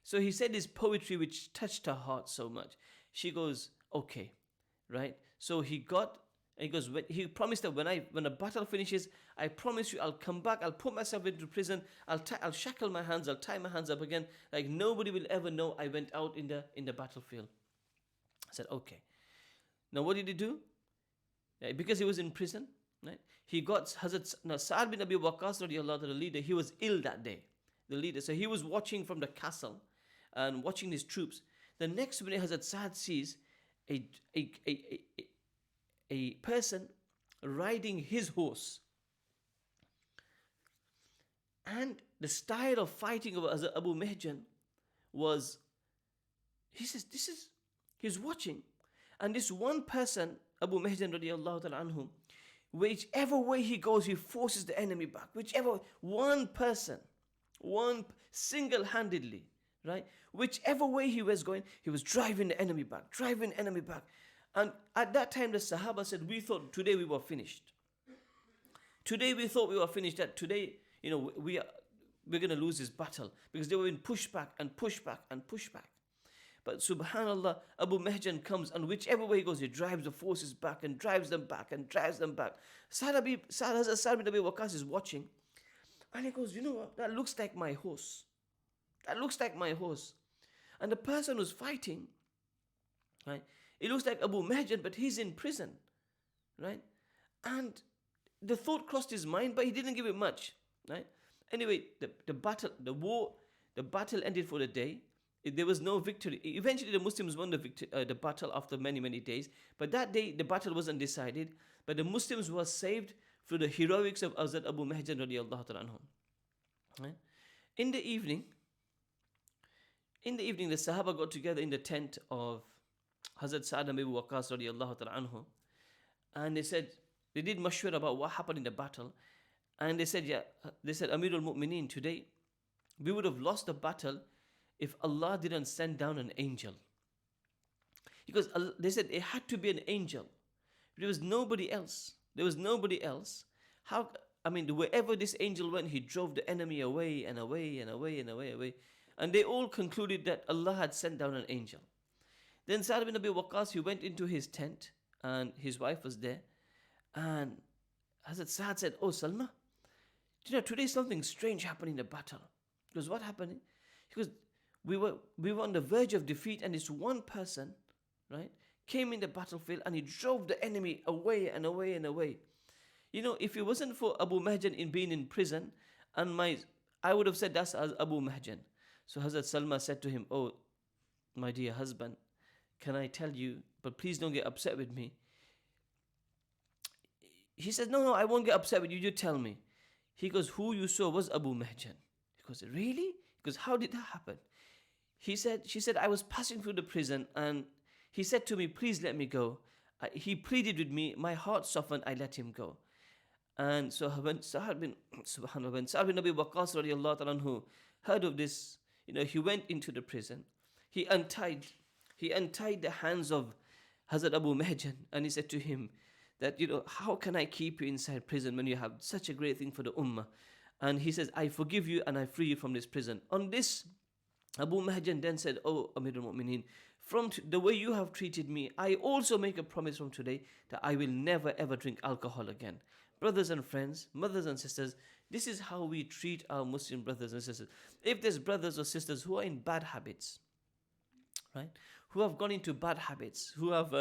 Speaker 1: So he said this poetry which touched her heart so much. She goes, okay, right? So he goes, he promised that when the battle finishes, I promise you I'll come back, I'll put myself into prison, I'll shackle my hands, I'll tie my hands up again, like nobody will ever know I went out in the battlefield. I said, okay. Now what did he do? Because he was in prison, right? He got Sa'ad bin Abi Waqqas radiallahu, the leader, he was ill that day, the leader. So he was watching from the castle and watching his troops. The next minute, Hazrat Sa'ad sees a person riding his horse. And the style of fighting of Abu Mahjan was, he's watching. And this one person, Abu Mahjan radiallahu ta'ala anhu, whichever way he goes, he forces the enemy back. One single-handedly, right? Whichever way he was going, he was driving the enemy back. And at that time, the Sahaba said, we thought today we were finished. That today, we're going to lose this battle, because they were in pushback. But subhanallah, Abu Mahjan comes, and whichever way he goes, he drives the forces back and drives them back. Sa'ad bin Abi Waqqas is watching, and he goes, you know what, that looks like my horse. And the person who's fighting, right, it looks like Abu Mahjan, but he's in prison, right? And the thought crossed his mind, but he didn't give it much, right? Anyway, the battle ended for the day. There was no victory. Eventually, the Muslims won the battle after many, many days. But that day, the battle wasn't decided. But the Muslims were saved through the heroics of Hazrat Abu Mahjan radiallahu ta'ala anhu. Right? In the evening, the Sahaba got together in the tent of Hazrat Sa'ad bin Abi Waqqas radiallahu ta'ala anhu. And they did mashwar about what happened in the battle. And they said, Amirul Mu'mineen, today, we would have lost the battle if Allah didn't send down an angel. Because they said it had to be an angel. There was nobody else. Wherever this angel went, he drove the enemy away and away. And they all concluded that Allah had sent down an angel. Then Sa'ad bin Abi Waqqas, he went into his tent, and his wife was there. And Hazrat Sa'ad said, oh Salma, today something strange happened in the battle. He goes, what happened? He goes, we were on the verge of defeat, and this one person, right, came in the battlefield and he drove the enemy away and away. If it wasn't for Abu Mahjan in being in prison, I would have said that's Abu Mahjan. So Hazrat Salma said to him, oh, my dear husband, can I tell you, but please don't get upset with me. He says, no, I won't get upset with you, you tell me. He goes, who you saw was Abu Mahjan. He goes, really? He goes, how did that happen? She said, I was passing through the prison, and he said to me, please let me go. He pleaded with me, my heart softened, I let him go. And so when Sa'ad bin Abi Waqqas radiallahu ta'ala anhu heard of this, he went into the prison. He untied the hands of Hazrat Abu Mahjan, and he said to him that, how can I keep you inside prison when you have such a great thing for the ummah? And he says, I forgive you and I free you from this prison. On this, Abu Mahjan then said, "O Amirul Mu'mineen, from the way you have treated me, I also make a promise from today that I will never ever drink alcohol again." Brothers and friends, mothers and sisters, this is how we treat our Muslim brothers and sisters. If there's brothers or sisters who are in bad habits, right, who have gone into bad habits, who have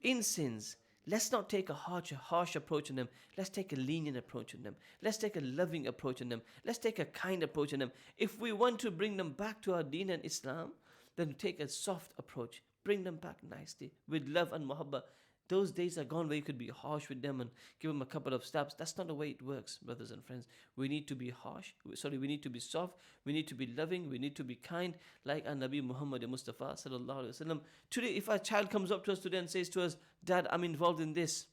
Speaker 1: in sins, let's not take a harsh approach on them. Let's take a lenient approach on them. Let's take a loving approach on them. Let's take a kind approach on them. If we want to bring them back to our deen and Islam, then take a soft approach. Bring them back nicely with love and muhabbah. Those days are gone where you could be harsh with them and give them a couple of stabs. That's not the way it works, brothers and friends. We need to be harsh. We need to be soft. We need to be loving. We need to be kind, like our Nabi Muhammad Mustafa sallallahu alaihi wasallam. Today, if our child comes up to us today and says to us, "Dad, I'm involved in this,"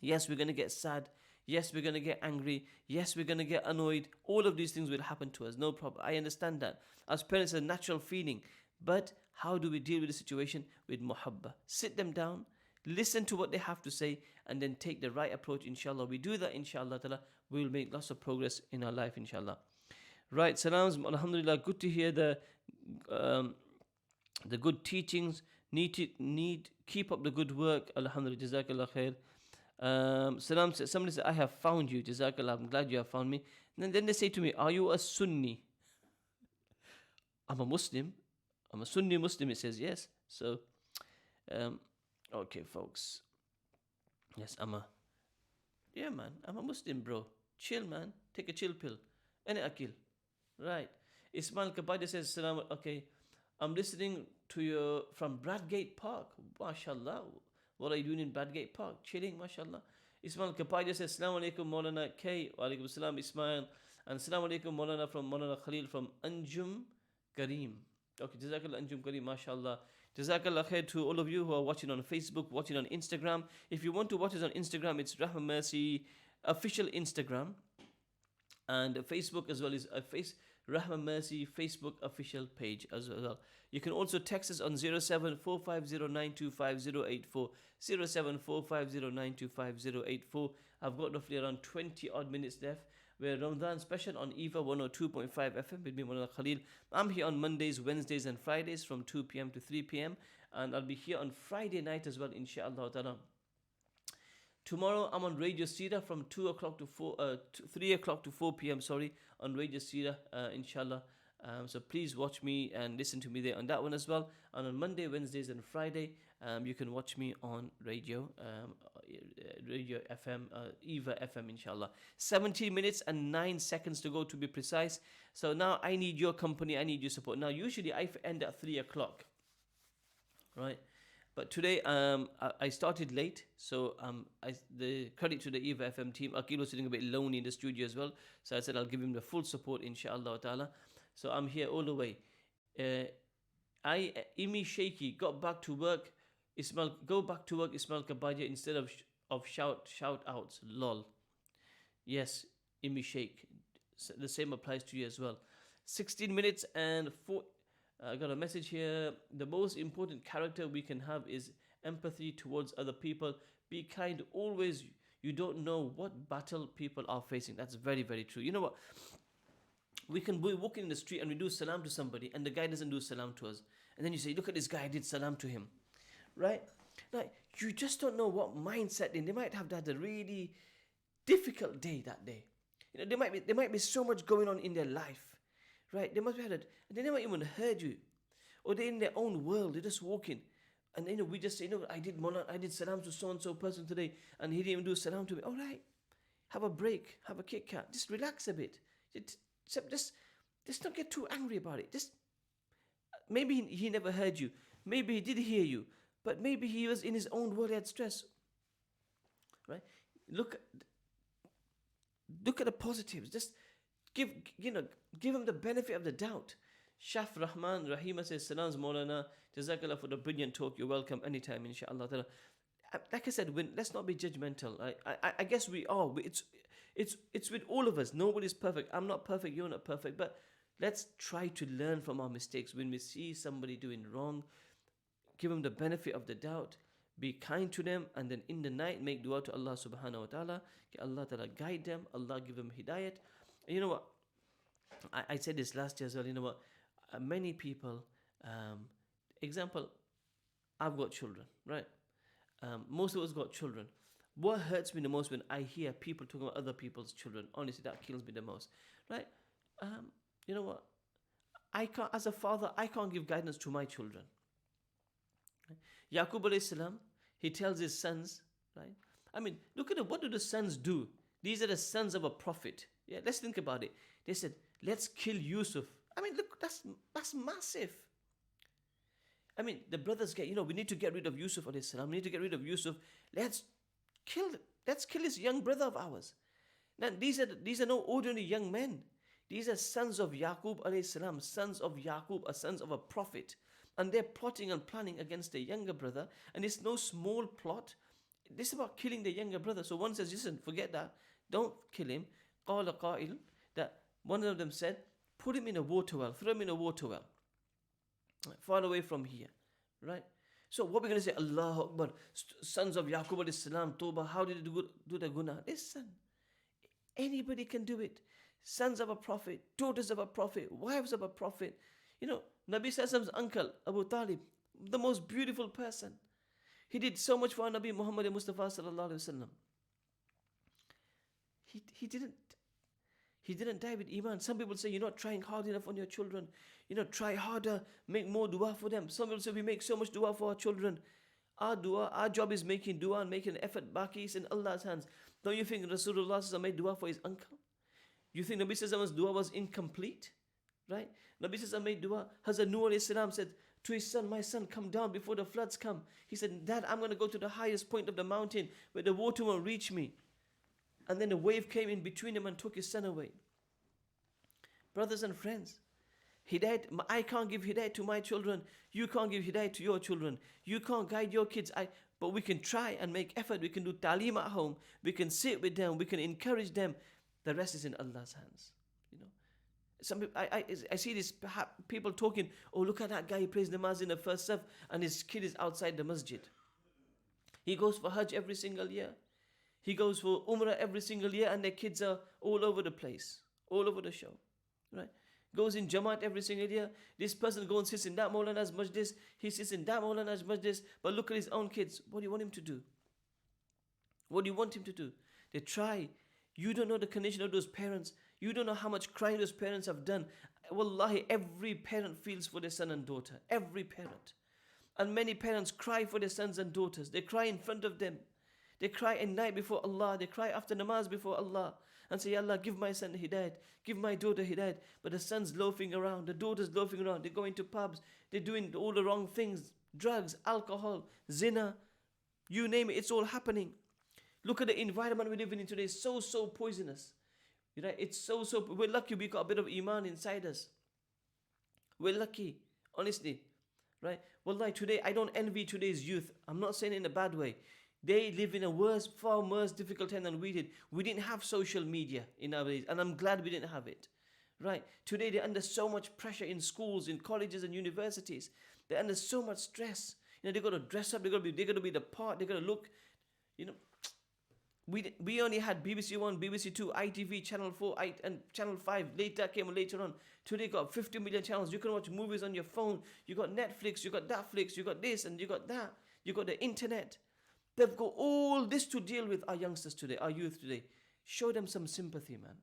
Speaker 1: yes, we're going to get sad. Yes, we're going to get angry. Yes, we're going to get annoyed. All of these things will happen to us. No problem. I understand that. As parents, it's a natural feeling. But how do we deal with the situation? With muhabbah. Sit them down, listen to what they have to say, and then take the right approach, inshallah. We do that, inshallah ta'ala, we will make lots of progress in our life, inshallah. Right, salams, alhamdulillah, good to hear the good teachings. Keep up the good work, alhamdulillah, jazakallah khair. Salam, somebody said, "I have found you, jazakallah, I'm glad you have found me." And then they say to me, "Are you a Sunni?" I'm a Muslim. I'm a Sunni Muslim, it says, yes. So, okay, folks. Yes, yeah, man, I'm a Muslim, bro. Chill, man. Take a chill pill. And akil. Right. Ismail Kabadi says, "Salam." Okay, I'm listening to you from Bradgate Park. MashaAllah. What are you doing in Bradgate Park? Chilling, mashallah. Ismail Kapadia says, "Assalamu alaikum, Maulana K." Wa alaikum salam, Ismail. And Assalamu alaikum, Maulana from Maulana Khalil from Anjum Kareem. Okay, Jazakallah Anjum Kareem, mashallah. Jazakallah khair to all of you who are watching on Facebook, watching on Instagram. If you want to watch us on Instagram, it's Rahma Mercy official Instagram. And Facebook as well is a Rahma Mercy Facebook official page as well. You can also text us on 0745092584, 0745092584. I've got roughly around 20 odd minutes left. We're Ramadan special on Eva 102.5 FM with me, Maulana Khalil. I'm here on Mondays, Wednesdays, and Fridays from 2 p.m. to 3 p.m. And I'll be here on Friday night as well, inshallah ta'ala. Tomorrow I'm on Radio Sira from 3 o'clock to 4 p.m. On Radio Sira, inshallah. So please watch me and listen to me there on that one as well. And on Monday, Wednesdays, and Friday, you can watch me on Radio FM, Eva FM, inshallah. 17 minutes and 9 seconds to go, to be precise. So now I need your company, I need your support. Now usually I end at 3 o'clock, right? But today I started late, so the credit to the Eva FM team. Akil was sitting a bit lonely in the studio as well, so I said I'll give him the full support, inshallah ta'ala. So I'm here all the way. Imi Shaky got back to work. Go back to work, Ismail Kabaja, instead of shout outs. Lol. Yes, Imi Sheikh. The same applies to you as well. 16 minutes and 4. I got a message here. The most important character we can have is empathy towards other people. Be kind always. You don't know what battle people are facing. That's very, very true. You know what? We can be walking in the street and we do salam to somebody and the guy doesn't do salam to us. And then you say, "Look at this guy, I did salam to him." Right? Like, you just don't know what mindset they might have had a really difficult day that day. You know, there might be so much going on in their life. Right? They must be had and they never even heard you. Or they're in their own world, they're just walking. And we just say, I did salam to so and so person today and he didn't even do salam to me. Alright. Have a break, have a Kit Kat, just relax a bit. Just don't get too angry about it. Just maybe he never heard you. Maybe he did hear you. But maybe he was in his own world, he had stress. Right? Look at the positives. Just give him the benefit of the doubt. Shaf Rahman Rahima says, "Salams Maulana, Jazakallah for the brilliant talk. You're welcome anytime, inshallah." Like I said, let's not be judgmental. I guess we are. It's with all of us. Nobody's perfect. I'm not perfect. You're not perfect. But let's try to learn from our mistakes. When we see somebody doing wrong, give them the benefit of the doubt. Be kind to them, and then in the night make dua to Allah subhanahu wa ta'ala. Allah ta'ala guide them. Allah give them hidayat. And you know what? I said this last year as well. You know what? many people, example, I've got children, right? Most of us got children. What hurts me the most when I hear people talking about other people's children? Honestly, that kills me the most, right? Um, you know what? I can't, as a father, I can't give guidance to my children. Yaqub alayhi salam, he tells his sons, right? I mean, look at it. What do the sons do? These are the sons of a prophet. Yeah, let's think about it. They said, let's kill Yusuf. I mean, look, that's massive. I mean, the brothers get, we need to get rid of Yusuf alayhi salam. We need to get rid of Yusuf. Let's kill this young brother of ours. Now, these are no ordinary young men. These are sons of Yaqub alayhi salam, sons of Yaqub, sons of a prophet. And they're plotting and planning against their younger brother. And it's no small plot. This is about killing the younger brother. So one says, listen, forget that. Don't kill him. قَالَ قَائِلٌ, that one of them said, put him in a water well. Throw him in a water well. Far away from here. Right? So what we're going to say, Allahu Akbar, sons of Yaqub alayhi salam, Toba, how did they do the guna? Listen, anybody can do it. Sons of a prophet, daughters of a prophet, wives of a prophet. Nabi Sassam's uncle, Abu Talib, the most beautiful person. He did so much for Nabi Muhammad Mustafa sallallahu alaihi wasallam. He didn't die with iman. Some people say you're not trying hard enough on your children. Try harder, make more dua for them. Some people say we make so much dua for our children. Our job is making dua and making an effort. Baki is in Allah's hands. Don't you think Rasulullah made dua for his uncle? You think Nabi Sassam's dua was incomplete? Right? Nabi Sassam made dua. Hazrat Nuh alayhi salam said to his son, my son, come down before the floods come. He said, Dad, I'm going to go to the highest point of the mountain where the water won't reach me. And then a wave came in between him and took his son away. Brothers and friends, hidayat, I can't give hidayat to my children. You can't give hidayat to your children. You can't guide your kids. But we can try and make effort. We can do talim at home. We can sit with them. We can encourage them. The rest is in Allah's hands. Some people, I see these people talking, oh, look at that guy, he prays namaz in the first saf and his kid is outside the masjid. He goes for Hajj every single year. He goes for Umrah every single year and their kids are all over the place, all over the show. Right? Goes in Jamaat every single year. This person goes and sits in that Maulana's majlis. He sits in that Maulana's majlis. But look at his own kids. What do you want him to do? What do you want him to do? They try. You don't know the condition of those parents. You don't know how much crying those parents have done. Wallahi, every parent feels for their son and daughter. Every parent. And many parents cry for their sons and daughters. They cry in front of them. They cry at night before Allah. They cry after namaz before Allah. And say, Ya Allah, give my son hidayat. Give my daughter hidayat. But the son's loafing around. The daughter's loafing around. They go into pubs. They're doing all the wrong things. Drugs, alcohol, zina. You name it. It's all happening. Look at the environment we live in today. It's so poisonous. It's so, we're lucky we got a bit of iman inside us. We're lucky, honestly, right? Wallahi, today, I don't envy today's youth. I'm not saying it in a bad way. They live in a far worse difficult time than we did. We didn't have social media in our days, and I'm glad we didn't have it, right? Today, they're under so much pressure in schools, in colleges and universities. They're under so much stress. They got to dress up, they got to be the part, they got to look, We only had BBC One, BBC Two, ITV, Channel 4, and Channel 5. Later on. Today got 50 million channels. You can watch movies on your phone. You got Netflix, you got Netflix, you got this and you got that. You got the internet. They've got all this to deal with, our youngsters today, our youth today. Show them some sympathy, man.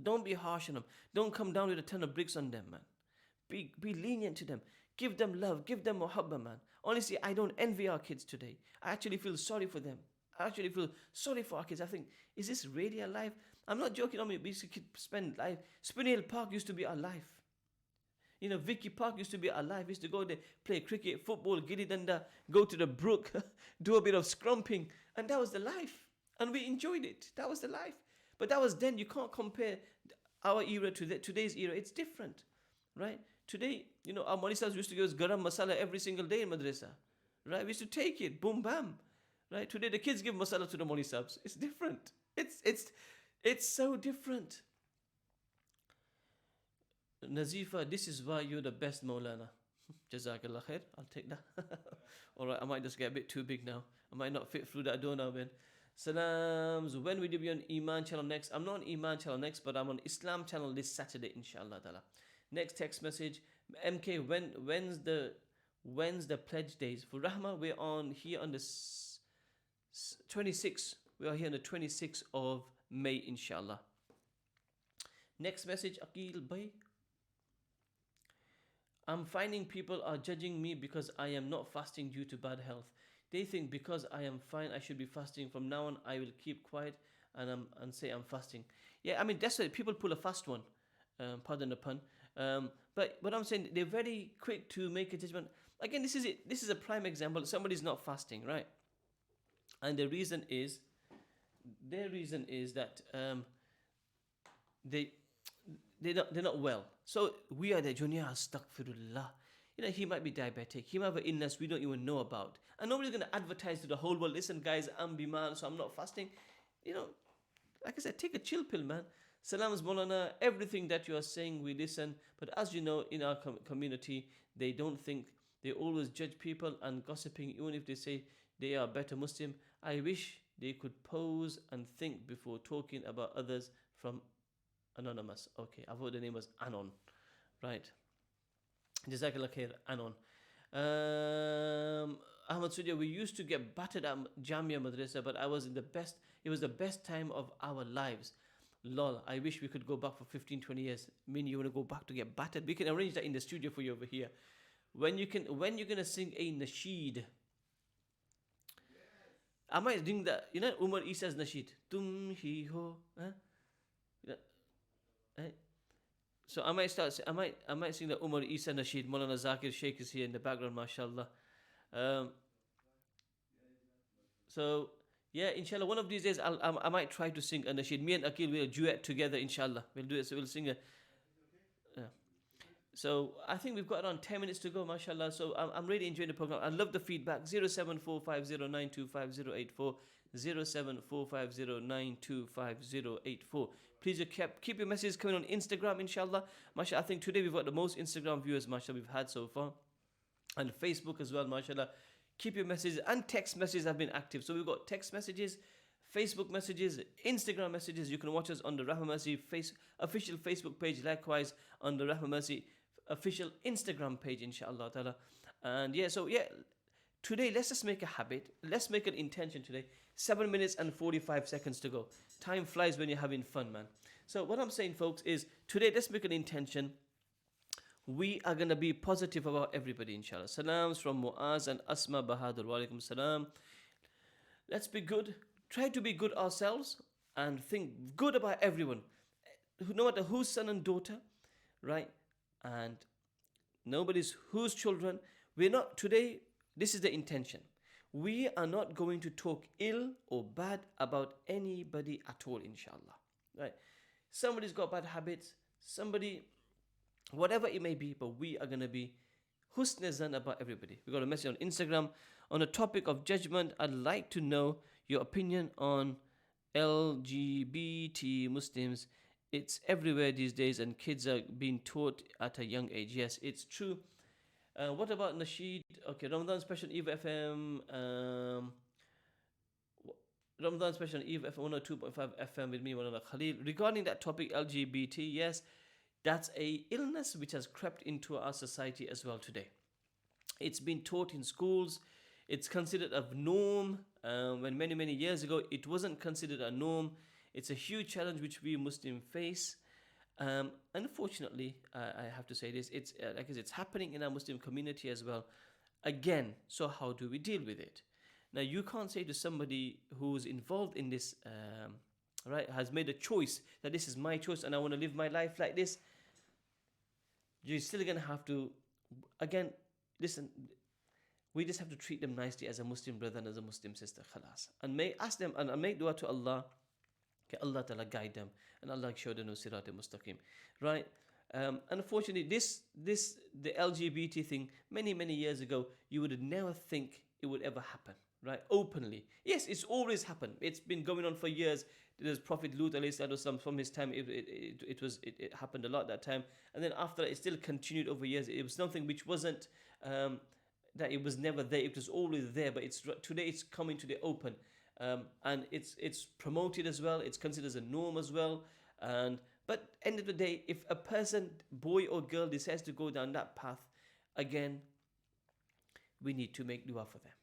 Speaker 1: Don't be harsh on them. Don't come down with a ton of bricks on them, man. Be lenient to them. Give them love. Give them muhabba, man. Honestly, I don't envy our kids today. I actually feel sorry for them. I actually feel sorry for our kids. I think, is this really our life? I'm not joking on me. We used to spend life. Spinney Hill Park used to be our life. Vicky Park used to be our life. We used to go there, play cricket, football, giddy danda, go to the brook, do a bit of scrumping. And that was the life. And we enjoyed it. That was the life. But that was then. You can't compare our era to today's era. It's different, right? Today, our Manisas used to give us garam masala every single day in madrasa, right? We used to take it, boom, bam. Right? Today the kids give masala to the Moli subs. It's different. It's so different. Nazifa, this is why you're the best Maulana. Jazakallah khair. I'll take that. Alright, I might just get a bit too big now. I might not fit through that door now, man. Salams. When will you be on Iman channel next? I'm not on Iman channel next, but I'm on Islam channel this Saturday, inshallah ta'ala. Next text message. MK, when's the pledge days for Rahma? We're on here on the 26th. We are here on the 26th of May, inshallah. Next message, Akil Bhai. I'm finding people are judging me because I am not fasting due to bad health. They think because I am fine, I should be fasting. From now on, I will keep quiet and say I'm fasting. Yeah, I mean that's why people pull a fast one. Pardon the pun. But what I'm saying, they're very quick to make a judgment. Again, this is it. This is a prime example. Somebody's not fasting, right? And their reason is that they they're not well. So we are the Junya astaghfirullah. He might be diabetic. He might have an illness we don't even know about. And nobody's going to advertise to the whole world, listen, guys, I'm Biman, so I'm not fasting. Like I said, take a chill pill, man. Salams Maulana, everything that you are saying, we listen. But as you know, in our community, they don't think, they always judge people and gossiping, even if they say they are better Muslim. I wish they could pause and think before talking about others. From Anonymous. Okay, I thought the name was Anon. Right. Jazakallah khair, Anon. Ahmad Sudia, we used to get battered at Jamia Madrasa, but it was the best time of our lives. Lol, I wish we could go back for 15, 20 years. You want to go back to get battered? We can arrange that in the studio for you over here. When you're going to sing a nasheed, I might sing that, Umar Isa's nasheed. Tum hi ho, huh? Right? So I might sing the Umar Isa Nasheed. Maulana Zakir Sheikh is here in the background, mashallah. So yeah, inshallah, one of these days I might try to sing a Nasheed. Me and Akil will duet together, inshallah. We'll do it. So we'll sing a. So I think we've got around 10 minutes to go, mashallah. So I'm really enjoying the program. I love the feedback. 07450925084. 07450925084. Please keep your messages coming on Instagram, inshallah. Mashallah, I think today we've got the most Instagram viewers, mashallah, we've had so far. And Facebook as well, mashallah. Keep your messages, and text messages have been active. So we've got text messages, Facebook messages, Instagram messages. You can watch us on the Rahma Mercy official Facebook page, likewise on the Rahma Mercy official Instagram page, inshallah ta'ala. And today let's just make a habit. Let's make an intention today. 7 minutes and 45 seconds to go. Time flies when you're having fun, man. So what I'm saying, folks, is today let's make an intention. We are going to be positive about everybody, inshallah. Salams from Muaz and Asma Bahadur. Wa alaikum salam. Let's be good. Try to be good ourselves and think good about everyone. No matter whose son and daughter, right? And nobody's whose children. We're not, today, this is the intention. We are not going to talk ill or bad about anybody at all, inshallah. Right? Somebody's got bad habits, somebody, whatever it may be, but we are going to be husn zan about everybody. We got a message on Instagram on the topic of judgment. I'd like to know your opinion on LGBT Muslims. It's everywhere these days, and kids are being taught at a young age. Yes, it's true. What about Nasheed? Okay, Ramadan special Eve FM. Ramadan special Eve FM 102.5 FM with me, Maulana Khalil. Regarding that topic, LGBT, yes, that's a illness which has crept into our society as well today. It's been taught in schools. It's considered a norm. When many years ago, it wasn't considered a norm. It's a huge challenge which we Muslims face. Unfortunately, I have to say this, it's like I said, it's happening in our Muslim community as well. Again, so how do we deal with it? Now, you can't say to somebody who's involved in this, right, has made a choice that this is my choice and I want to live my life like this. You're still going to have to, again, listen, we just have to treat them nicely as a Muslim brother and as a Muslim sister, khalas. And may ask them and make dua to Allah. Okay, Allah Ta'ala guide them and Allah show them sirat mustaqim, right? Unfortunately, the LGBT thing, many years ago, you would never think it would ever happen, right? Openly. Yes, it's always happened. It's been going on for years. There's Prophet Lut alayhi salatu, from his time, it happened a lot that time. And then after that, it still continued over years. It was something which wasn't, that it was never there. It was always there, but today it's coming to the open. And it's promoted as well. It's considered as a norm as well. But end of the day, if a person, boy or girl, decides to go down that path, again, we need to make dua for them,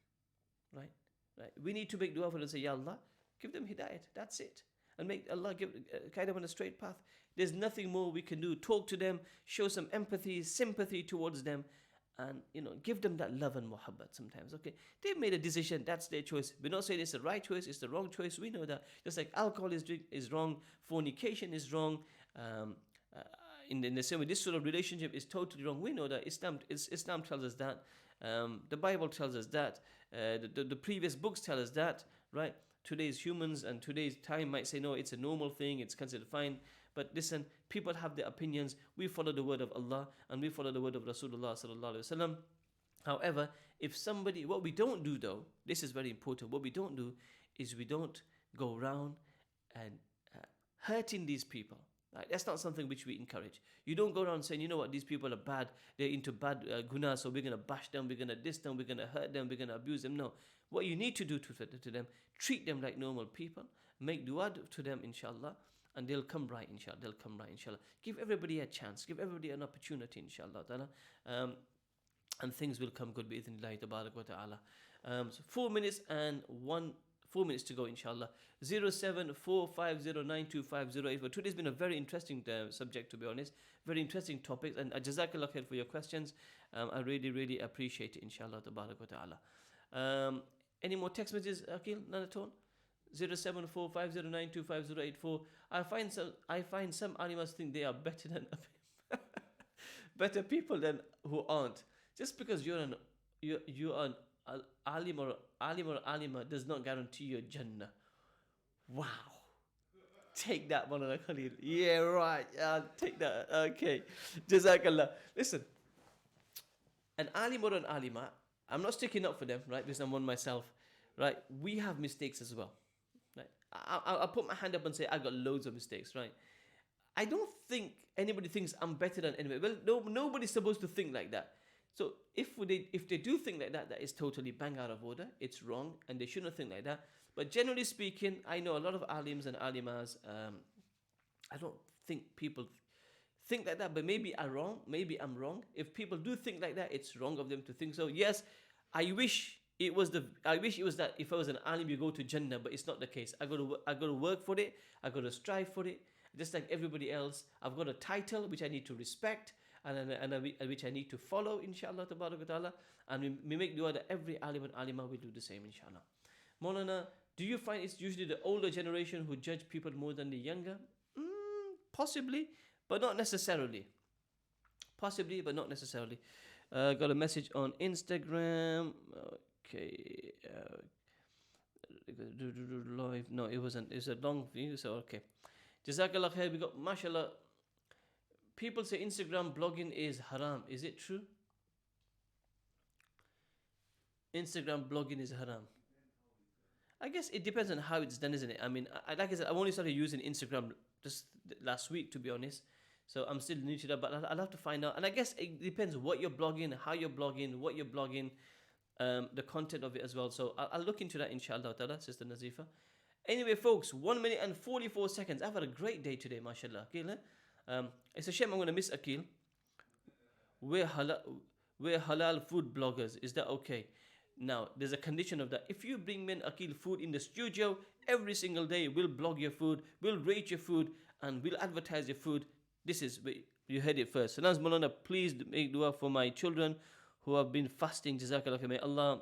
Speaker 1: right? Right. We need to make dua for them and say, Ya Allah, give them hidayat. That's it. And make Allah guide them on a straight path. There's nothing more we can do. Talk to them, show some empathy, sympathy towards them, and give them that love and muhabbat sometimes. Okay, they've made a decision. That's their choice. We're not saying it's the right choice. It's the wrong choice. We know that. Just like alcohol is wrong, fornication is wrong. Um, uh, in the same way, this sort of relationship is totally wrong. We know that. Islam tells us that. The Bible tells us that. The previous books tell us that. Right? Today's humans and today's time might say, no, it's a normal thing. It's considered fine. But listen, people have their opinions. We follow the word of Allah and we follow the word of Rasulullah sallallahu alaihi wasallam. However, if somebody, what we don't do though, this is very important. What we don't do is we don't go around and hurting these people. Right? That's not something which we encourage. You don't go around saying, you know what, these people are bad. They're into bad guna, so we're going to bash them, we're going to diss them, we're going to hurt them, we're going to abuse them. No. What you need to do to them, treat them like normal people, make dua to them, inshallah, and they'll come right, inshallah. They'll come right, inshallah. Give everybody a chance. Give everybody an opportunity, inshallah ta'ala. And things will come good, bi'idhnillahi tabarak wa ta'ala. So 4 minutes and 4 minutes to go, inshallah. 07450925084. Today's been a very interesting subject, to be honest. Very interesting topics. And jazakallah khair for your questions. I really, really appreciate it, inshallah tabarak wa ta'ala. Any more text messages, Akil? None at all? 07450925084. I find some alimas think they are better than better people than who aren't. Just because you're an alim or alima does not guarantee your Jannah. Wow. Take that, Maulana Khalil. Yeah, right. I'll take that. Okay. Jazakallah. Listen, an alim or an alima, I'm not sticking up for them, right? Because I'm one myself, right? We have mistakes as well. Right? I'll put my hand up and say I got loads of mistakes, right? I don't think anybody thinks I'm better than anybody. Well, nobody's supposed to think like that. So if they do think like that, that is totally bang out of order. It's wrong, and they shouldn't think like that. But generally speaking, I know a lot of alims and alimas. I don't think people think like that, but maybe I'm wrong. Maybe I'm wrong. If people do think like that, it's wrong of them to think so. Yes, I wish it was that if I was an alim, you go to Jannah, but it's not the case. I got to work for it. I got to strive for it. Just like everybody else, I've got a title which I need to respect and which I need to follow, inshallah ta'ala. And we make dua that every alim and alima will do the same, inshallah. Maulana, do you find it's usually the older generation who judge people more than the younger? Possibly, but not necessarily. Possibly, but not necessarily. Got a message on Instagram. Okay. Live. No, it wasn't. It's a long video, so okay. Jazakallah khair. We got, mashallah. People say Instagram blogging is haram. Is it true? Instagram blogging is haram. I guess it depends on how it's done, isn't it? I mean, like I said, I've only started using Instagram just last week, to be honest. So I'm still new to that, but I'll have to find out. And I guess it depends what you're blogging, how you're blogging, what you're blogging, the content of it as well. So I'll look into that, inshallah ta'ala, Sister Nazifa. Anyway, folks, 1 minute and 44 seconds. I've had a great day today, mashallah. Akil, it's a shame I'm going to miss Akil. We're halal food bloggers. Is that okay? Now, there's a condition of that. If you bring me Akil food in the studio every single day, we'll blog your food, we'll rate your food, and we'll advertise your food. This is, you heard it first. So now, Maulana, please make dua for my children who have been fasting. Jazakallah. May Allah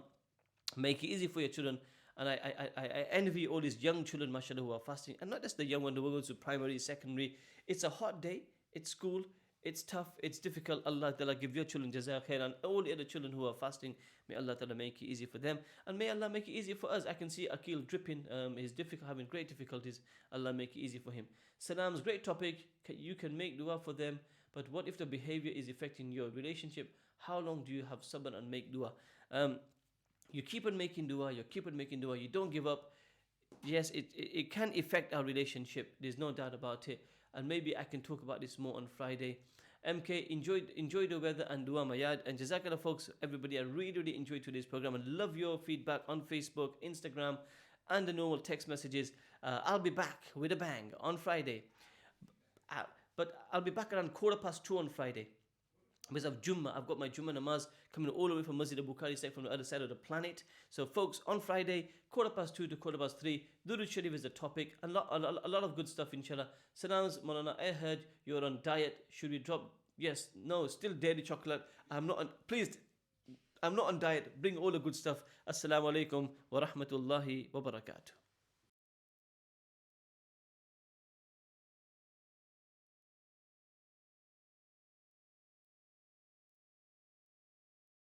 Speaker 1: make it easy for your children. And I envy all these young children, mashallah, who are fasting. And not just the young ones who go to primary, secondary. It's a hot day. It's school. It's tough. It's difficult. Allah Ta'ala give your children jazak khair. And all the other children who are fasting, may Allah Ta'ala make it easy for them. And may Allah make it easy for us. I can see Akil dripping. He's having great difficulties. Allah make it easy for him. Salam's great topic. You can make dua for them. But what if the behavior is affecting your relationship? How long do you have sabr and make dua? You keep on making dua. You keep on making dua. You don't give up. Yes, it can affect our relationship. There's no doubt about it. And maybe I can talk about this more on Friday. MK, enjoy the weather and dua mayad. And jazakallah, folks, everybody. I really enjoyed today's program and love your feedback on Facebook, Instagram, and the normal text messages. I'll be back with a bang on Friday. But I'll be back around 2:15 on Friday. Because of Jummah, I've got my Jummah namaz coming all the way from Masjid Abu Bukhari, from the other side of the planet. So, folks, on Friday, 2:15 to 3:15, Durud Sharif is the topic. A lot of good stuff, inshallah. Salams, Maulana, I heard you're on diet. Should we drop? Yes, no, still dairy chocolate. I'm not on, please, I'm not on diet. Bring all the good stuff. Assalamu alaikum wa rahmatullahi wa barakatuh.